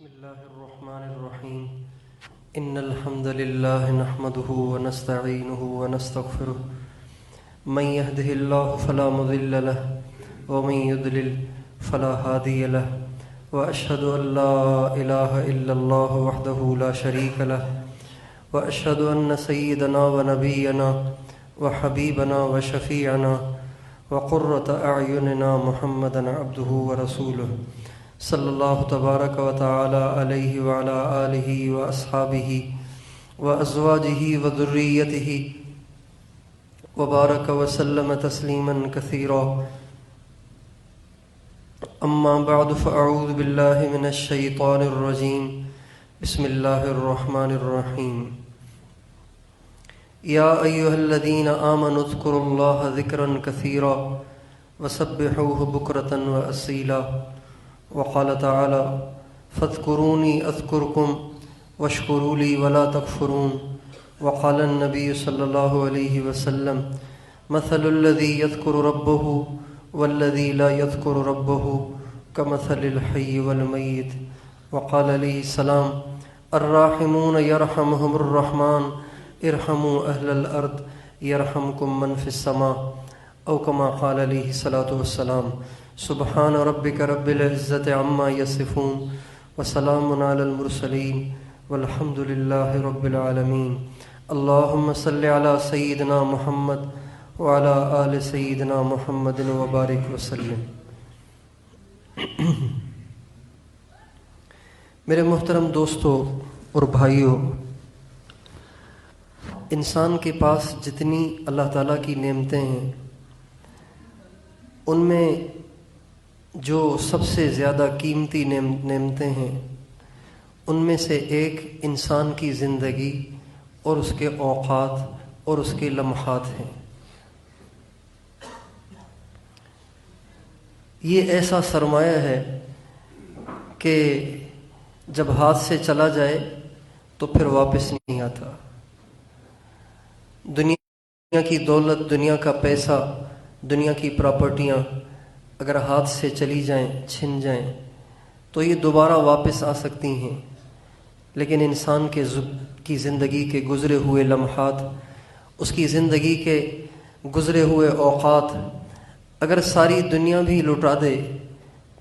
بسم الله الرحمن الرحيم إن الحمد لله نحمده ونستعينه ونستغفره من يهده الله فلا مضل له ومن يضلل فلا هادي له وأشهد أن لا إله إلا الله وحده لا شريك له وأشهد أن سيدنا ونبينا وحبيبنا وشفيعنا وقرة أعيننا محمدا عبده ورسوله صلی اللہ تبارک و تعالی علیہ وعلی آلہ واصحابہ وازواجہ وذریتہ وبارک وسلم تسلیما کثیرا اما بعد فاعوذ باللہ من الشیطان الرجیم بسم اللہ الرحمن الرحیم یا ایہا الذین آمنوا اذکروا اللہ ذکرا کثیرا وسبحوہ بکرة وأصیلا وقال تعالى فاذكروني أذكركم واشكروا لي ولا تكفرون وقال النبي صلى الله عليه وسلم مثل الذي يذكر ربه والذي لا يذكر ربه كمثل الحي والميت وقال عليه السلام الراحمون يرحمهم الرحمن ارحموا أهل الأرض يرحمكم من في السماء أو كما قال عليه الصلاة والسلام سبحان ربك رب العزة عما يصفون وسلام على المرسلين والحمد لله رب العالمين اللهم صل على سيدنا محمد وعلى آل سيدنا محمد وبارك وسلم میرے محترم دوستو اور بھائیو، انسان کے پاس جتنی اللہ تعالیٰ کی نعمتیں ہیں ان میں جو سب سے زیادہ قیمتی نعمتیں ہیں ان میں سے ایک انسان کی زندگی اور اس کے اوقات اور اس کے لمحات ہیں۔ یہ ایسا سرمایہ ہے کہ جب ہاتھ سے چلا جائے تو پھر واپس نہیں آتا۔ دنیا کی دولت، دنیا کا پیسہ، دنیا کی پراپرٹیاں اگر ہاتھ سے چلی جائیں، چھن جائیں تو یہ دوبارہ واپس آ سکتی ہیں، لیکن انسان کی زندگی کے گزرے ہوئے لمحات، اس کی زندگی کے گزرے ہوئے اوقات اگر ساری دنیا بھی لٹا دے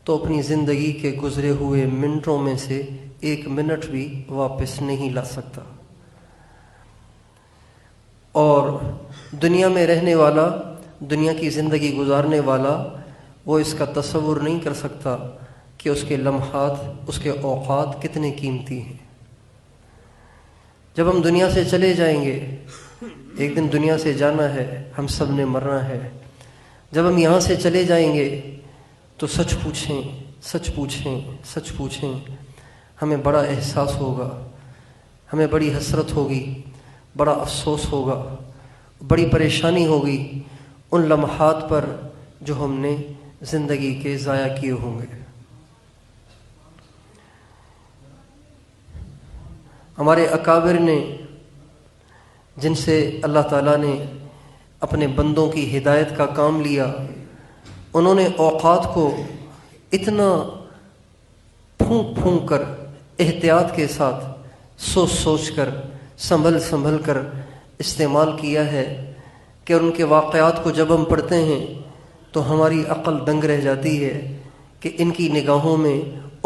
تو اپنی زندگی کے گزرے ہوئے منٹوں میں سے ایک منٹ بھی واپس نہیں لا سکتا۔ اور دنیا میں رہنے والا، دنیا کی زندگی گزارنے والا، وہ اس کا تصور نہیں کر سکتا کہ اس کے لمحات، اس کے اوقات کتنے قیمتی ہیں۔ جب ہم دنیا سے چلے جائیں گے، ایک دن دنیا سے جانا ہے، ہم سب نے مرنا ہے، جب ہم یہاں سے چلے جائیں گے تو سچ پوچھیں ہمیں بڑا احساس ہوگا، ہمیں بڑی حسرت ہوگی، بڑا افسوس ہوگا، بڑی پریشانی ہوگی ان لمحات پر جو ہم نے زندگی کے ضائع کیے ہوں گے۔ ہمارے اکابر نے، جن سے اللہ تعالیٰ نے اپنے بندوں کی ہدایت کا کام لیا، انہوں نے اوقات کو اتنا پھونک کر، احتیاط کے ساتھ، سوچ کر، سنبھل کر استعمال کیا ہے کہ ان کے واقعات کو جب ہم پڑھتے ہیں تو ہماری عقل دنگ رہ جاتی ہے کہ ان کی نگاہوں میں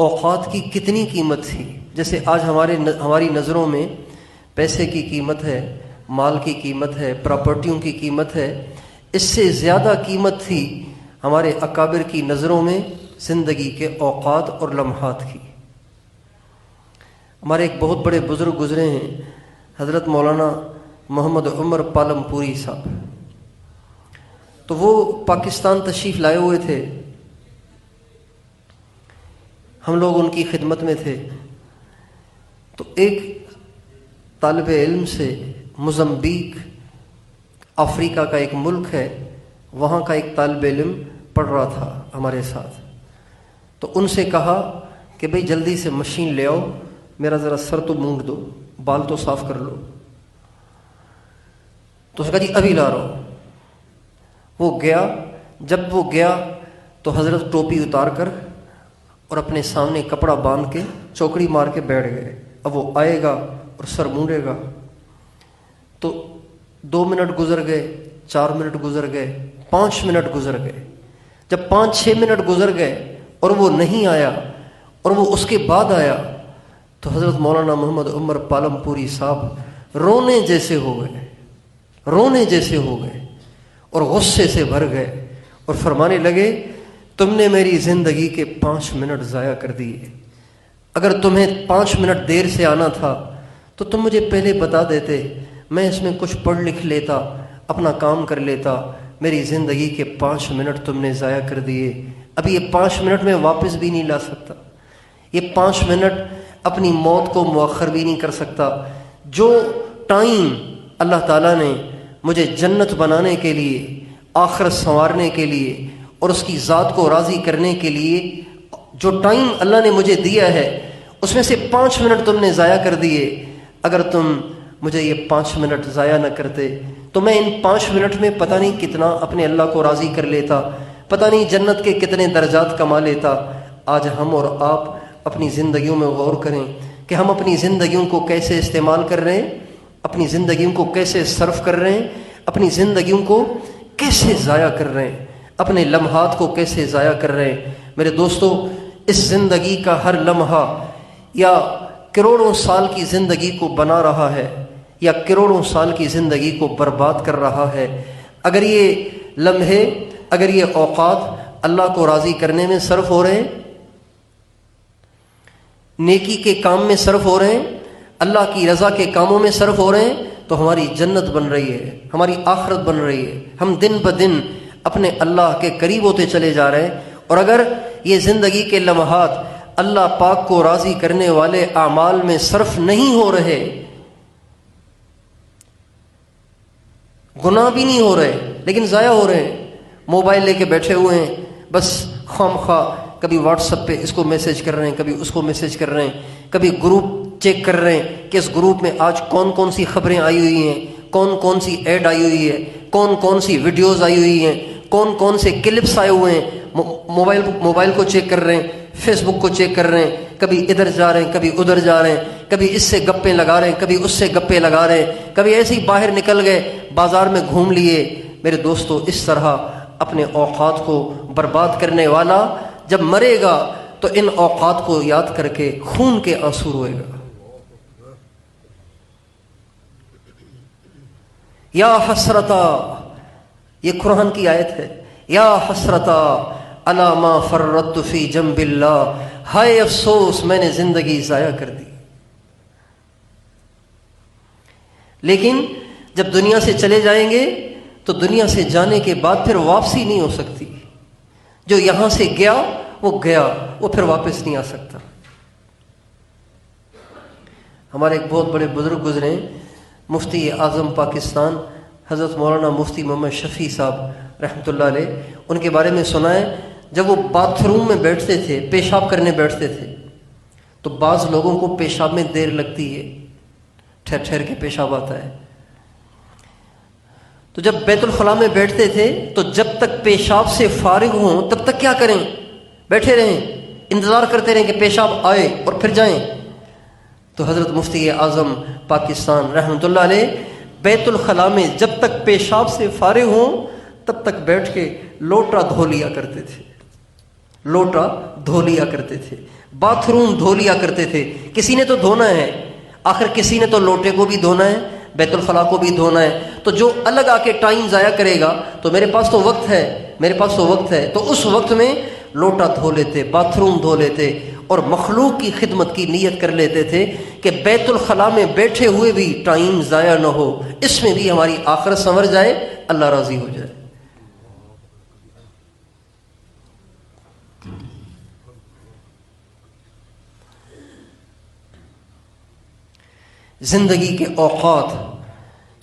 اوقات کی کتنی قیمت تھی۔ جیسے آج ہماری نظروں میں پیسے کی قیمت ہے، مال کی قیمت ہے، پراپرٹیوں کی قیمت ہے، اس سے زیادہ قیمت تھی ہمارے اکابر کی نظروں میں زندگی کے اوقات اور لمحات کی۔ ہمارے ایک بہت بڑے بزرگ گزرے ہیں، حضرت مولانا محمد عمر پالم پوری صاحب، تو وہ پاکستان تشریف لائے ہوئے تھے، ہم لوگ ان کی خدمت میں تھے، تو ایک طالب علم سے موزمبیق، افریقہ کا ایک ملک ہے، وہاں کا ایک طالب علم پڑھ رہا تھا ہمارے ساتھ، تو ان سے کہا کہ بھئی جلدی سے مشین لے آؤ، میرا ذرا سر تو مونڈ دو، بال تو صاف کر لو۔ تو اس نے کہا جی ابھی لا رہا ہوں۔ وہ گیا، جب وہ گیا تو حضرت ٹوپی اتار کر اور اپنے سامنے کپڑا باندھ کے چوکڑی مار کے بیٹھ گئے. اب وہ آئے گا اور سر مونڈے گا. تو 2 منٹ گزر گئے, 4 منٹ گزر گئے, 5 منٹ گزر گئے. جب 5-6 منٹ گزر گئے اور وہ نہیں آیا اور وہ اس کے بعد آیا تو حضرت مولانا محمد عمر پالم پوری صاحب رونے جیسے ہو گئے, رونے جیسے ہو گئے اور غصے سے بھر گئے اور فرمانے لگے تم نے میری زندگی کے 5 منٹ ضائع کر دیے. اگر تمہیں 5 منٹ دیر سے آنا تھا تو تم مجھے پہلے بتا دیتے, میں اس میں کچھ پڑھ لکھ لیتا, اپنا کام کر لیتا. میری زندگی کے 5 منٹ تم نے ضائع کر دیے. اب یہ 5 منٹ میں واپس بھی نہیں لا سکتا, یہ 5 منٹ اپنی موت کو مؤخر بھی نہیں کر سکتا. جو ٹائم اللہ تعالیٰ نے مجھے جنت بنانے کے لیے, آخرت سنوارنے کے لیے اور اس کی ذات کو راضی کرنے کے لیے جو ٹائم اللہ نے مجھے دیا ہے, اس میں سے 5 منٹ تم نے ضائع کر دیے. اگر تم مجھے یہ 5 منٹ ضائع نہ کرتے تو میں ان 5 منٹ میں پتہ نہیں کتنا اپنے اللہ کو راضی کر لیتا, پتہ نہیں جنت کے کتنے درجات کما لیتا. آج ہم اور آپ اپنی زندگیوں میں غور کریں کہ ہم اپنی زندگیوں کو کیسے استعمال کر رہے ہیں, اپنی زندگیوں کو کیسے صرف کر رہے ہیں, اپنی زندگیوں کو کیسے ضائع کر رہے ہیں, اپنے لمحات کو کیسے ضائع کر رہے ہیں. میرے دوستو, اس زندگی کا ہر لمحہ یا کروڑوں سال کی زندگی کو بنا رہا ہے یا کروڑوں سال کی زندگی کو برباد کر رہا ہے. اگر یہ لمحے, اگر یہ اوقات اللہ کو راضی کرنے میں صرف ہو رہے ہیں, نیکی کے کام میں صرف ہو رہے ہیں, اللہ کی رضا کے کاموں میں صرف ہو رہے ہیں, تو ہماری جنت بن رہی ہے, ہماری آخرت بن رہی ہے. ہم دن بدن اپنے اللہ کے قریب ہوتے چلے جا رہے ہیں. اور اگر یہ زندگی کے لمحات اللہ پاک کو راضی کرنے والے اعمال میں صرف نہیں ہو رہے, گناہ بھی نہیں ہو رہے لیکن ضائع ہو رہے ہیں, موبائل لے کے بیٹھے ہوئے ہیں, بس خواہ مخواہ کبھی واٹس ایپ پہ اس کو میسج کر رہے ہیں, کبھی اس کو میسج کر رہے ہیں, کبھی گروپ چیک کر رہے ہیں کہ اس گروپ میں آج کون کون سی خبریں آئی ہوئی ہیں, کون کون سی ایڈ آئی ہوئی ہے, کون کون سی ویڈیوز آئی ہوئی ہیں, کون کون سے کلپس آئے ہوئے ہیں. موبائل کو چیک کر رہے ہیں, فیس بک کو چیک کر رہے ہیں, کبھی ادھر جا رہے ہیں, کبھی ادھر جا رہے ہیں, کبھی اس سے گپیں لگا رہے ہیں, کبھی اس سے گپیں لگا رہے ہیں, کبھی ایسے ہی باہر نکل گئے, بازار میں گھوم لیے. میرے دوستو, اس طرح اپنے اوقات کو برباد کرنے والا جب مرے گا تو ان اوقات کو یاد کر کے خون کے آنسو روئے گا. یا حسرتا, یہ قرآن کی آیت ہے, یا حسرتا علی ما فرطت فی جنب اللہ, ہائے افسوس میں نے زندگی ضائع کر دی. لیکن جب دنیا سے چلے جائیں گے تو دنیا سے جانے کے بعد پھر واپسی نہیں ہو سکتی. جو یہاں سے گیا وہ گیا, وہ پھر واپس نہیں آ سکتا. ہمارے ایک بہت بڑے بزرگ گزرے ہیں, مفتی اعظم پاکستان حضرت مولانا مفتی محمد شفیع صاحب رحمۃ اللہ علیہ. ان کے بارے میں سنا ہے, جب وہ باتھ روم میں بیٹھتے تھے, پیشاب کرنے بیٹھتے تھے, تو بعض لوگوں کو پیشاب میں دیر لگتی ہے, ٹھہر ٹھہر کے پیشاب آتا ہے. تو جب بیت الخلاء میں بیٹھتے تھے تو جب تک پیشاب سے فارغ ہوں تب تک کیا کریں, بیٹھے رہیں, انتظار کرتے رہیں کہ پیشاب آئے اور پھر جائیں. تو حضرت مفتی اعظم پاکستان رحمۃ اللہ علیہ بیت الخلاء میں جب تک پیشاب سے فارغ ہوں تب تک بیٹھ کے لوٹا دھو لیا کرتے تھے, لوٹا دھو لیا کرتے تھے, باتھ روم دھو لیا کرتے تھے. کسی نے تو دھونا ہے, آخر کسی نے تو لوٹے کو بھی دھونا ہے, بیت الخلاء کو بھی دھونا ہے. تو جو الگ آ کے ٹائم ضائع کرے گا تو میرے پاس تو وقت ہے, میرے پاس تو وقت ہے, تو اس وقت میں لوٹا دھو لیتے, باتھ روم دھو لیتے اور مخلوق کی خدمت کی نیت کر لیتے تھے کہ بیت الخلاء میں بیٹھے ہوئے بھی ٹائم ضائع نہ ہو, اس میں بھی ہماری آخرت سنور جائے, اللہ راضی ہو جائے. زندگی کے اوقات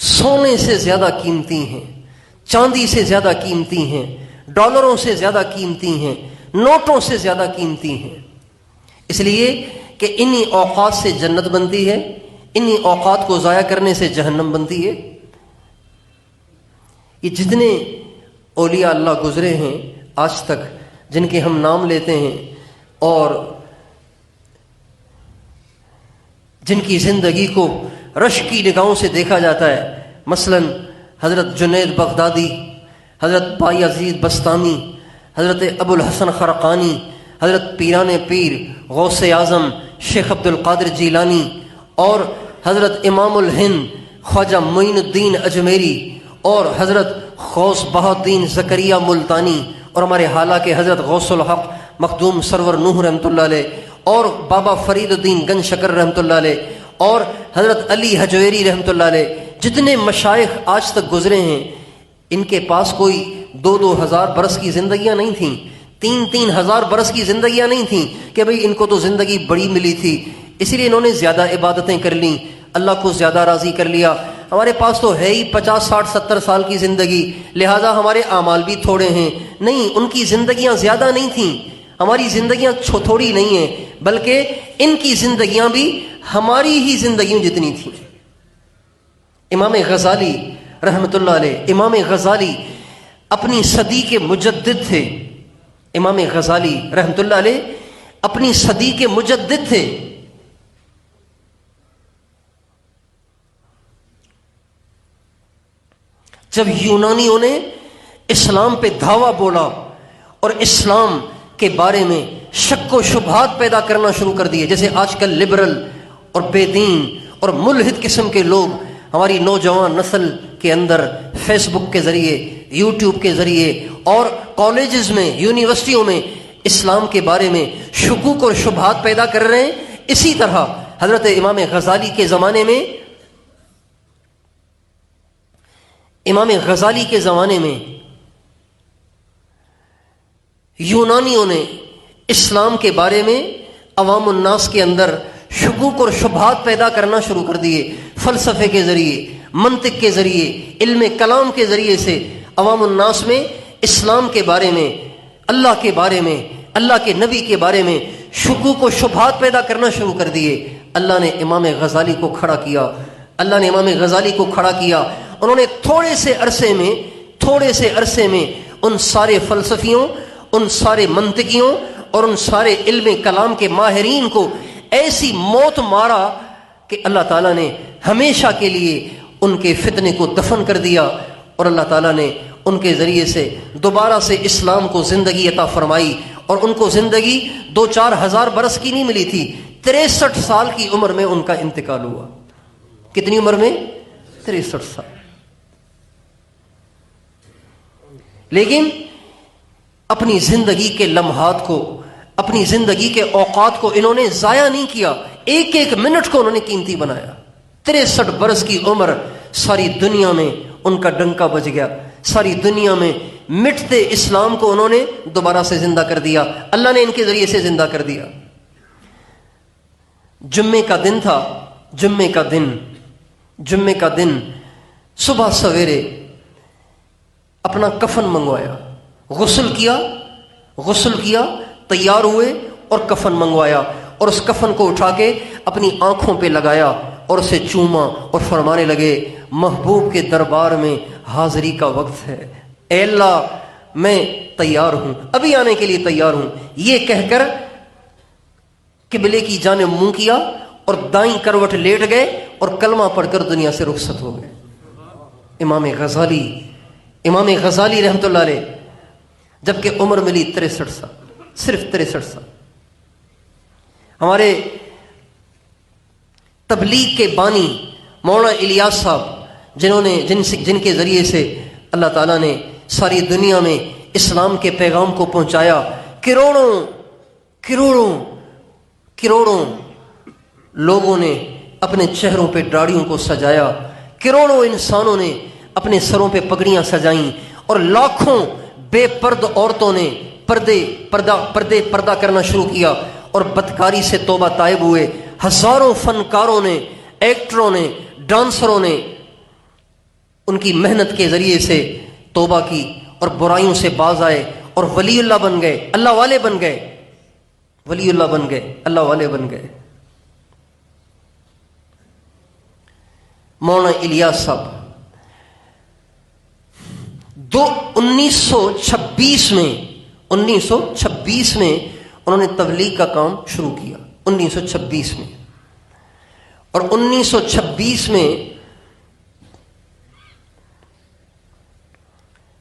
سونے سے زیادہ قیمتی ہیں, چاندی سے زیادہ قیمتی ہیں, ڈالروں سے زیادہ قیمتی ہیں, نوٹوں سے زیادہ قیمتی ہیں. اس لیے کہ انہی اوقات سے جنت بنتی ہے, انہی اوقات کو ضائع کرنے سے جہنم بنتی ہے. یہ جتنے اولیاء اللہ گزرے ہیں آج تک, جن کے ہم نام لیتے ہیں اور جن کی زندگی کو رشک کی نگاہوں سے دیکھا جاتا ہے، مثلا حضرت جنید بغدادی، حضرت بایزید بستامی، حضرت ابو الحسن خرقانی، حضرت پیران پیر غوث اعظم شیخ عبد القادر جیلانی، اور حضرت امام الہند خواجہ معین الدین اجمیری، اور حضرت غوث بہاءالدین زکریا ملتانی، اور ہمارے حالہ کے حضرت غوث الحق مخدوم سرور نوح رحمۃ اللہ علیہ، اور بابا فرید الدین گنج شکر رحمۃ اللہ علیہ، اور حضرت علی حجویری رحمۃ اللہ علیہ، جتنے مشائخ آج تک گزرے ہیں، ان کے پاس کوئی 2-2 ہزار برس کی زندگیاں نہیں تھیں، 3-3 ہزار برس کی زندگیاں نہیں تھیں کہ بھئی ان کو تو زندگی بڑی ملی تھی، اسی لیے انہوں نے زیادہ عبادتیں کر لیں، اللہ کو زیادہ راضی کر لیا۔ ہمارے پاس تو ہے ہی 50 60 70 سال کی زندگی، لہٰذا ہمارے اعمال بھی تھوڑے ہیں۔ نہیں، ان کی زندگیاں زیادہ نہیں تھیں، ہماری زندگیاں تھوڑی نہیں ہیں، بلکہ ان کی زندگیاں بھی ہماری ہی زندگیوں جتنی تھیں۔ امام غزالی رحمۃ اللہ علیہ، امام غزالی اپنی صدی کے مجدد تھے، امام غزالی رحمۃ اللہ علیہ اپنی صدی کے مجدد تھے۔ جب یونانیوں نے اسلام پہ دھاوا بولا اور اسلام کے بارے میں شک و شبہات پیدا کرنا شروع کر دیے، جیسے آج کل لبرل اور بے دین اور ملحد قسم کے لوگ ہماری نوجوان نسل کے اندر فیس بک کے ذریعے، یوٹیوب کے ذریعے اور کالجز میں، یونیورسٹیوں میں اسلام کے بارے میں شکوک اور شبہات پیدا کر رہے ہیں، اسی طرح حضرت امام غزالی کے زمانے میں، امام غزالی کے زمانے میں یونانیوں نے اسلام کے بارے میں عوام الناس کے اندر شکوک اور شبہات پیدا کرنا شروع کر دیے، فلسفے کے ذریعے، منطق کے ذریعے، علم کلام کے ذریعے سے عوام الناس میں اسلام کے بارے میں، اللہ کے بارے میں، اللہ کے نبی کے بارے میں شکوک و شبہات پیدا کرنا شروع کر دیے۔ اللہ نے امام غزالی کو کھڑا کیا، اللہ نے امام غزالی کو کھڑا کیا۔ انہوں نے تھوڑے سے عرصے میں ان سارے فلسفیوں، ان سارے منطقیوں اور ان سارے علم کلام کے ماہرین کو ایسی موت مارا کہ اللہ تعالیٰ نے ہمیشہ کے لیے ان کے فتنے کو دفن کر دیا، اور اللہ تعالیٰ نے ان کے ذریعے سے دوبارہ سے اسلام کو زندگی عطا فرمائی، اور ان کو زندگی 2-4 ہزار برس کی نہیں ملی تھی، 63 سال کی عمر میں ان کا انتقال ہوا۔ کتنی عمر میں؟ 63 سال۔ لیکن اپنی زندگی کے لمحات کو، اپنی زندگی کے اوقات کو انہوں نے ضائع نہیں کیا، ایک ایک منٹ کو انہوں نے قیمتی بنایا۔ 63 برس کی عمر، ساری دنیا میں ان کا ڈنکا بج گیا، ساری دنیا میں مٹتے اسلام کو انہوں نے دوبارہ سے زندہ کر دیا، اللہ نے ان کے ذریعے سے زندہ کر دیا۔ جمعے کا دن تھا، جمعے کا دن صبح سویرے اپنا کفن منگوایا، غسل کیا، تیار ہوئے اور کفن منگوایا، اور اس کفن کو اٹھا کے اپنی آنکھوں پہ لگایا اور اسے چوما اور فرمانے لگے، محبوب کے دربار میں حاضری کا وقت ہے، اے اللہ میں تیار ہوں، ابھی آنے کے لیے تیار ہوں۔ یہ کہہ کر قبلے کی جانب منہ کیا اور دائیں کروٹ لیٹ گئے اور کلمہ پڑھ کر دنیا سے رخصت ہو گئے۔ امام غزالی رحمۃ اللہ علیہ، جبکہ عمر ملی 63 سال، صرف 63 سال۔ ہمارے تبلیغ کے بانی مولانا الیاس صاحب، جن کے ذریعے سے اللہ تعالیٰ نے ساری دنیا میں اسلام کے پیغام کو پہنچایا، کروڑوں لوگوں نے اپنے چہروں پہ داڑھیوں کو سجایا، کروڑوں انسانوں نے اپنے سروں پہ پگڑیاں سجائیں، اور لاکھوں بے پرد عورتوں نے پردہ کرنا شروع کیا اور بدکاری سے توبہ طائب ہوئے۔ ہزاروں فنکاروں نے، ایکٹروں نے، ڈانسروں نے ان کی محنت کے ذریعے سے توبہ کی اور برائیوں سے باز آئے اور ولی اللہ بن گئے، اللہ والے بن گئے، اللہ والے بن گئے۔ مولانا الیاس صاحب 1926 میں انہوں نے تبلیغ کا کام شروع کیا، 1926 میں، اور 1926 میں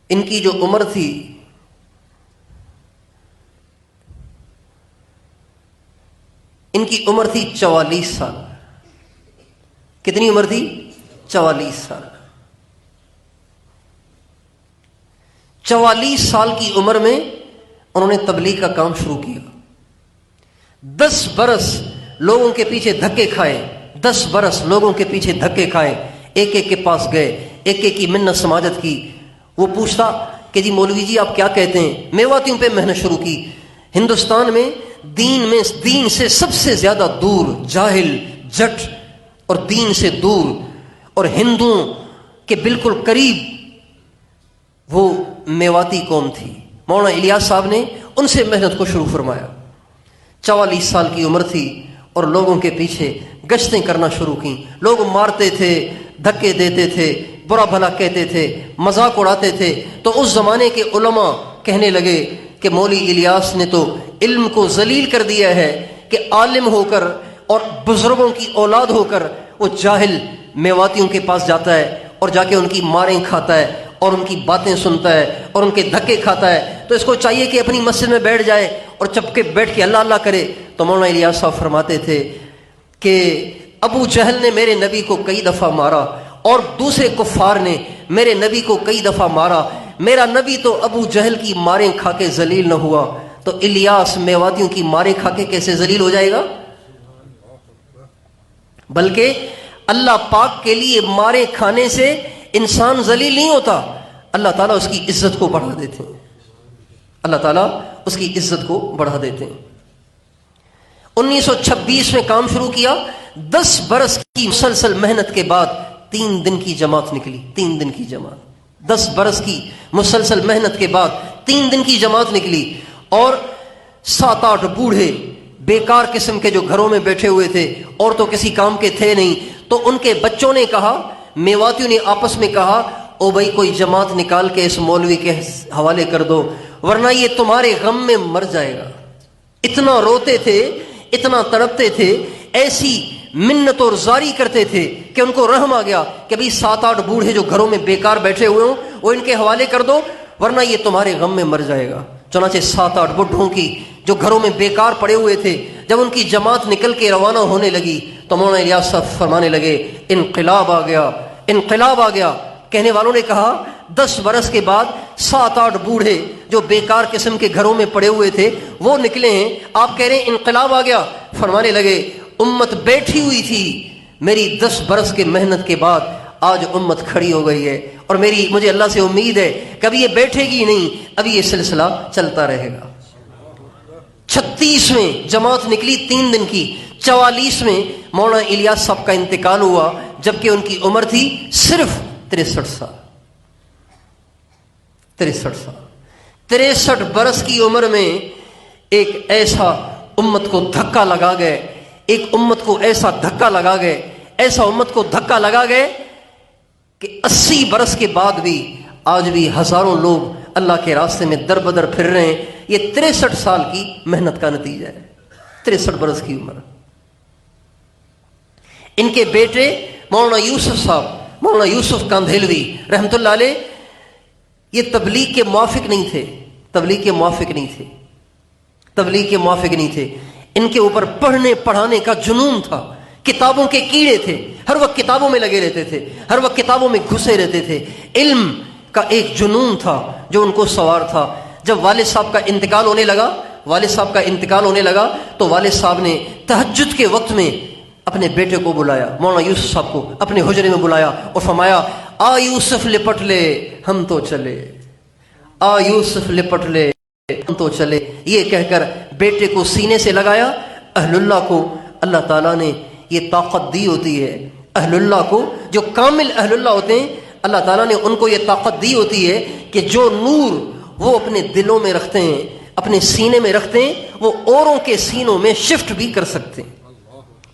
ان کی جو عمر تھی ان کی عمر تھی 44 سال. کتنی عمر تھی؟ 44 سال. 44 سال کی عمر میں انہوں نے تبلیغ کا کام شروع کیا. 10 برس لوگوں کے پیچھے دھکے کھائے، 10 برس لوگوں کے پیچھے دھکے کھائے، ایک ایک کے پاس گئے، ایک ایک کی منت سماجت کی. وہ پوچھتا کہ جی مولوی جی آپ کیا کہتے ہیں؟ میواتیوں پہ محنت شروع کی. ہندوستان میں دین سے سب سے زیادہ دور جاہل، جٹ اور دین سے دور اور ہندوؤں کے بالکل قریب وہ میواتی قوم تھی. مولانا الیاس صاحب نے ان سے محنت کو شروع فرمایا. 44 سال کی عمر تھی اور لوگوں کے پیچھے گشتیں کرنا شروع کی. لوگ مارتے تھے، دھکے دیتے تھے، برا بھلا کہتے تھے، مذاق اڑاتے تھے. تو اس زمانے کے علماء کہنے لگے کہ مولوی الیاس نے تو علم کو ذلیل کر دیا ہے کہ عالم ہو کر اور بزرگوں کی اولاد ہو کر وہ جاہل میواتیوں کے پاس جاتا ہے اور جا کے ان کی ماریں کھاتا ہے اور ان کی باتیں سنتا ہے اور ان کے دھکے کھاتا ہے. تو اس کو چاہیے کہ اپنی مسجد میں بیٹھ جائے اور چپ کے بیٹھ کے اللہ اللہ کرے. تو مولانا الیاس صاحب فرماتے تھے کہ ابو جہل نے میرے نبی کو کئی دفعہ مارا اور دوسرے کفار نے میرے نبی کو کئی دفعہ مارا، میرا نبی تو ابو جہل کی ماریں کھا کے ذلیل نہ ہوا، تو الیاس میواتیوں کی ماریں کھا کے کیسے ذلیل ہو جائے گا؟ بلکہ اللہ پاک کے لیے ماریں کھانے سے انسان ذلیل نہیں ہوتا، اللہ تعالیٰ اس کی عزت کو بڑھا دیتے ہیں. اللہ تعالیٰ اس کی عزت کو بڑھا دیتے ہیں. 1926 میں کام شروع کیا. 10 برس کی مسلسل محنت کے بعد 3 دن کی جماعت نکلی. 3 دن کی جماعت. 10 برس کی مسلسل محنت کے بعد 3 دن کی جماعت نکلی. اور 7-8 بوڑھے بیکار قسم کے جو گھروں میں بیٹھے ہوئے تھے اور تو کسی کام کے تھے نہیں، تو ان کے بچوں نے کہا، میواتیوں نے آپس میں کہا، او بھائی کوئی جماعت نکال کے اس مولوی کے حوالے کر دو ورنہ یہ تمہارے غم میں مر جائے گا. اتنا روتے تھے، اتنا تڑپتے تھے، ایسی منت اور زاری کرتے تھے کہ ان کو رحم آ گیا کہ بھئی 7-8 بوڑھے جو گھروں میں بیکار بیٹھے ہوئے ہوں وہ ان کے حوالے کر دو ورنہ یہ تمہارے غم میں مر جائے گا. چنانچہ 7-8 بڈھوں کی جو گھروں میں بیکار پڑے ہوئے تھے، جب ان کی جماعت نکل کے روانہ ہونے لگی تو مولانا الیاس صاحب فرمانے لگے انقلاب آ گیا، انقلاب آ گیا. کہنے والوں نے کہا 10 برس کے بعد 7-8 بوڑھے جو بیکار قسم کے گھروں میں پڑے ہوئے تھے وہ نکلے ہیں، آپ کہہ رہے ہیں انقلاب آ گیا. فرمانے لگے امت بیٹھی ہوئی تھی، میری 10 برس کے محنت کے بعد آج امت کھڑی ہو گئی ہے اور مجھے اللہ سے امید ہے کبھی یہ بیٹھے گی نہیں، ابھی یہ سلسلہ چلتا رہے گا. 36 میں جماعت نکلی 3 دن کی. 44 میں مولانا الیاس صاحب کا انتقال ہوا جبکہ ان کی عمر تھی صرف 63 سال. 63 برس کی عمر میں ایک ایسا امت کو دھکا لگا گئے، ایک امت کو ایسا دھکا لگا گئے، ایسا امت کو دھکا لگا گئے کہ 80 برس کے بعد بھی آج بھی ہزاروں لوگ اللہ کے راستے میں در بدر پھر رہے ہیں. یہ 63 سال کی محنت کا نتیجہ ہے. 63 برس کی عمر. ان کے بیٹے مولانا یوسف صاحب، مولانا یوسف کاندھیلوی رحمۃ اللہ علیہ، یہ تبلیغ کے موافق نہیں تھے، تبلیغ کے موافق نہیں تھے، تبلیغ کے موافق نہیں تھے. ان کے اوپر پڑھنے پڑھانے کا جنون تھا، کتابوں کے کیڑے تھے، ہر وقت کتابوں میں لگے رہتے تھے، ہر وقت کتابوں میں گھسے رہتے تھے. علم کا ایک جنون تھا جو ان کو سوار تھا. جب والد صاحب کا انتقال ہونے لگا تو والد صاحب نے تہجد کے وقت میں اپنے بیٹے کو بلایا، مولانا یوسف صاحب کو اپنے حجرے میں بلایا اور فرمایا آ یوسف لپٹ لے ہم تو چلے، آ یوسف لپٹ لے ہم تو چلے. یہ کہہ کر بیٹے کو سینے سے لگایا. اہل اللہ کو اللہ تعالیٰ نے یہ طاقت دی ہوتی ہے، اہل اللہ کو جو کامل اہل اللہ ہوتے ہیں اللہ تعالیٰ نے ان کو یہ طاقت دی ہوتی ہے کہ جو نور وہ اپنے دلوں میں رکھتے ہیں، اپنے سینے میں رکھتے ہیں، وہ اوروں کے سینوں میں شفٹ بھی کر سکتے ہیں،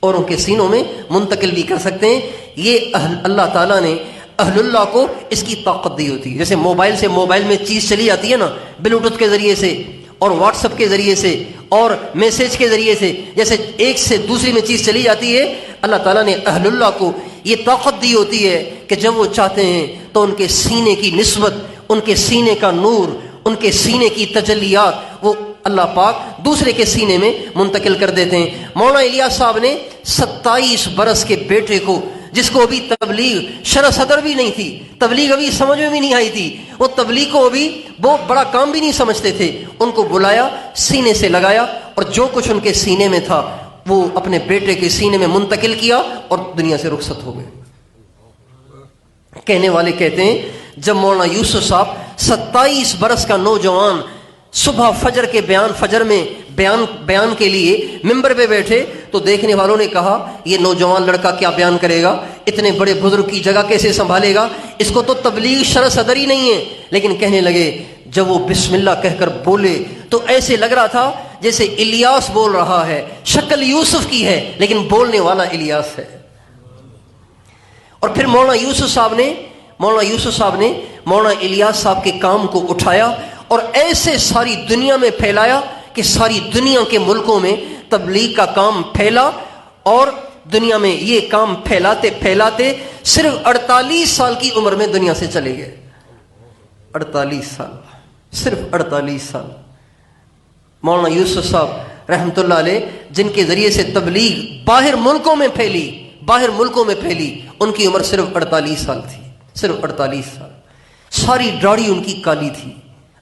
اوروں کے سینوں میں منتقل بھی کر سکتے ہیں. یہ اللہ تعالیٰ نے اہل اللہ کو اس کی طاقت دی ہوتی ہے. جیسے موبائل میں چیز چلی جاتی ہے نا، بلوٹوتھ کے ذریعے سے اور واٹس ایپ کے ذریعے سے اور میسج کے ذریعے سے، جیسے ایک سے دوسری میں چیز چلی جاتی ہے، اللہ تعالیٰ نے اہل اللہ کو یہ طاقت دی ہوتی ہے کہ جب وہ چاہتے ہیں تو ان کے سینے کی نسبت، ان کے سینے کا نور، ان کے سینے کی تجلیات وہ اللہ پاک دوسرے کے سینے میں منتقل کر دیتے ہیں۔ مولانا الیاس صاحب نے 27 برس کے بیٹے کو، جس کو ابھی تبلیغ شرح صدر بھی نہیں تھی، تبلیغ ابھی سمجھ میں بھی نہیں آئی تھی، وہ تبلیغ کو ابھی وہ بڑا کام بھی نہیں سمجھتے تھے، ان کو بلایا، سینے سے لگایا اور جو کچھ ان کے سینے میں تھا وہ اپنے بیٹے کے سینے میں منتقل کیا اور دنیا سے رخصت ہو گئے۔ کہنے والے کہتے ہیں جب مولانا یوسف صاحب 27 برس کا نوجوان صبح فجر کے فجر میں بیان کے لیے ممبر پہ بیٹھے تو دیکھنے والوں نے کہا یہ نوجوان لڑکا کیا بیان کرے گا، اتنے بڑے بزرگ کی جگہ کیسے سنبھالے گا، اس کو تو تبلیغ شرح صدر ہی نہیں ہے۔ لیکن کہنے لگے جب وہ بسم اللہ کہہ کر بولے تو ایسے لگ رہا تھا جیسے الیاس بول رہا ہے، شکل یوسف کی ہے لیکن بولنے والا الیاس ہے۔ اور پھر مولانا یوسف صاحب نے مولانا الیاس صاحب کے کام کو اٹھایا اور ایسے ساری دنیا میں پھیلایا کہ ساری دنیا کے ملکوں میں تبلیغ کا کام پھیلا، اور دنیا میں یہ کام پھیلاتے پھیلاتے صرف 48 سال کی عمر میں دنیا سے چلے گئے۔ 48 سال، صرف 48 سال۔ مولانا یوسف صاحب رحمۃ اللہ علیہ جن کے ذریعے سے تبلیغ باہر ملکوں میں پھیلی، ان کی عمر صرف 48 سال تھی، صرف 48 سال۔ ساری داڑھی ان کی کالی تھی،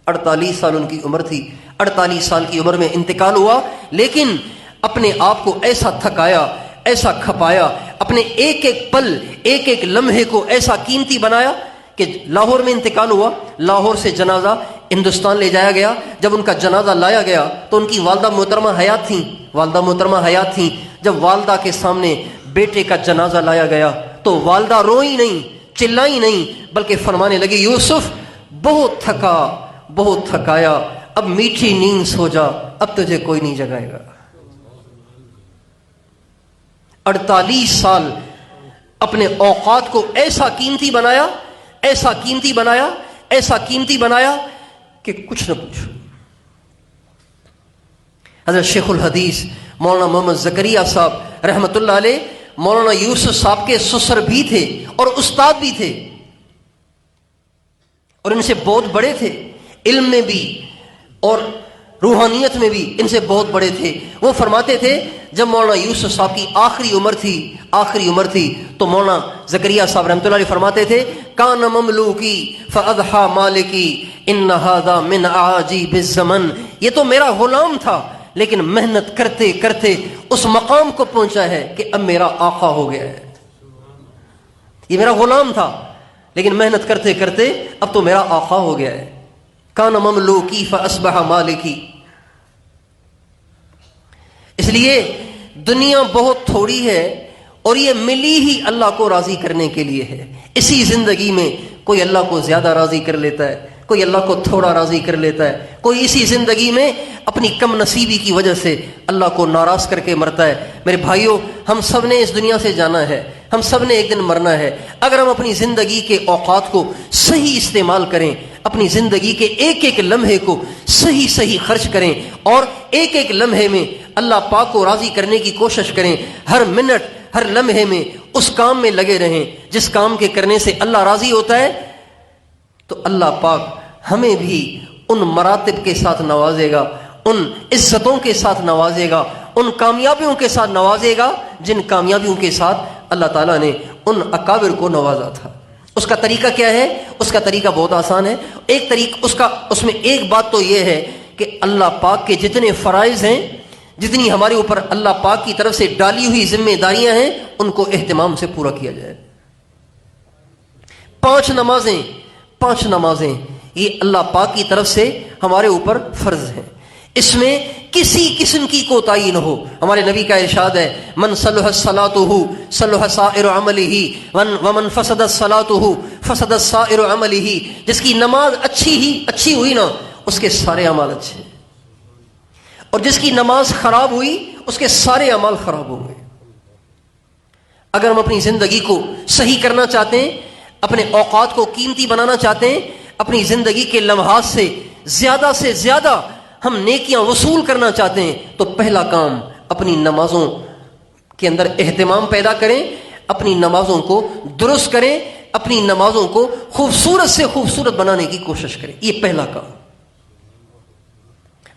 48 سال ان کی عمر تھی، 48 سال کی عمر میں انتقال ہوا، لیکن اپنے آپ کو ایسا تھکایا، ایسا کھپایا، اپنے ایک ایک پل، ایک ایک لمحے کو ایسا قیمتی بنایا کہ لاہور میں انتقال ہوا، لاہور سے جنازہ ہندوستان لے جایا گیا۔ جب ان کا جنازہ لایا گیا تو ان کی والدہ محترمہ حیات تھیں۔ جب والدہ کے سامنے بیٹے کا جنازہ لایا گیا تو والدہ روئی نہیں، چلائی نہیں، بلکہ فرمانے لگی یوسف بہت تھکایا، اب میٹھی نیند سو جا، اب تجھے کوئی نہیں جگائے گا۔ 48 سال اپنے اوقات کو ایسا قیمتی بنایا کہ کچھ نہ پوچھو۔ حضرت شیخ الحدیث مولانا محمد زکریا صاحب رحمۃ اللہ علیہ مولانا یوسف صاحب کے سسر بھی تھے اور استاد بھی تھے، اور ان سے بہت بڑے تھے، علم میں بھی اور روحانیت میں بھی ان سے بہت بڑے تھے۔ وہ فرماتے تھے جب مولانا یوسف صاحب کی آخری عمر تھی تو مولانا زکریا صاحب رحمۃ اللہ علیہ فرماتے تھے کان مملوکی فاضحى مالکی ان هذا من عجیب الزمن، یہ تو میرا غلام تھا لیکن محنت کرتے کرتے اس مقام کو پہنچا ہے کہ اب میرا آقا ہو گیا ہے۔ یہ میرا غلام تھا لیکن محنت کرتے کرتے اب تو میرا آقا ہو گیا ہے۔ کان مملوکی فاصبح مالکی۔ اس لیے دنیا بہت تھوڑی ہے اور یہ ملی ہی اللہ کو راضی کرنے کے لیے ہے۔ اسی زندگی میں کوئی اللہ کو زیادہ راضی کر لیتا ہے، کوئی اللہ کو تھوڑا راضی کر لیتا ہے، کوئی اسی زندگی میں اپنی کم نصیبی کی وجہ سے اللہ کو ناراض کر کے مرتا ہے۔ میرے بھائیوں، ہم سب نے اس دنیا سے جانا ہے، ہم سب نے ایک دن مرنا ہے۔ اگر ہم اپنی زندگی کے اوقات کو صحیح استعمال کریں، اپنی زندگی کے ایک ایک لمحے کو صحیح خرچ کریں اور ایک ایک لمحے میں اللہ پاک کو راضی کرنے کی کوشش کریں، ہر منٹ ہر لمحے میں اس کام میں لگے رہیں جس کام کے کرنے سے اللہ راضی ہوتا ہے، تو اللہ پاک ہمیں بھی ان مراتب کے ساتھ نوازے گا، ان عزتوں کے ساتھ نوازے گا، ان کامیابیوں کے ساتھ نوازے گا جن کامیابیوں کے ساتھ اللہ تعالیٰ نے ان اکابر کو نوازا تھا۔ اس کا طریقہ کیا ہے؟ اس کا طریقہ بہت آسان ہے۔ اس میں ایک بات تو یہ ہے کہ اللہ پاک کے جتنے فرائض ہیں، جتنی ہمارے اوپر اللہ پاک کی طرف سے ڈالی ہوئی ذمہ داریاں ہیں، ان کو اہتمام سے پورا کیا جائے۔ 5 نمازیں یہ اللہ پاک کی طرف سے ہمارے اوپر فرض ہیں، اس میں کسی قسم کی کوتاہی نہ ہو۔ ہمارے نبی کا ارشاد ہے من صلحت صلاته صلح سائر عمله ومن فسدت صلاته فسدت سائر عمله، جس کی نماز اچھی ہوئی نا اس کے سارے اعمال اچھے ہیں، اور جس کی نماز خراب ہوئی اس کے سارے اعمال خراب ہوں گے۔ اگر ہم اپنی زندگی کو صحیح کرنا چاہتے ہیں، اپنے اوقات کو قیمتی بنانا چاہتے ہیں، اپنی زندگی کے لمحات سے زیادہ ہم نیکیاں وصول کرنا چاہتے ہیں، تو پہلا کام اپنی نمازوں کے اندر اہتمام پیدا کریں، اپنی نمازوں کو درست کریں، اپنی نمازوں کو خوبصورت سے خوبصورت بنانے کی کوشش کریں. یہ پہلا کام.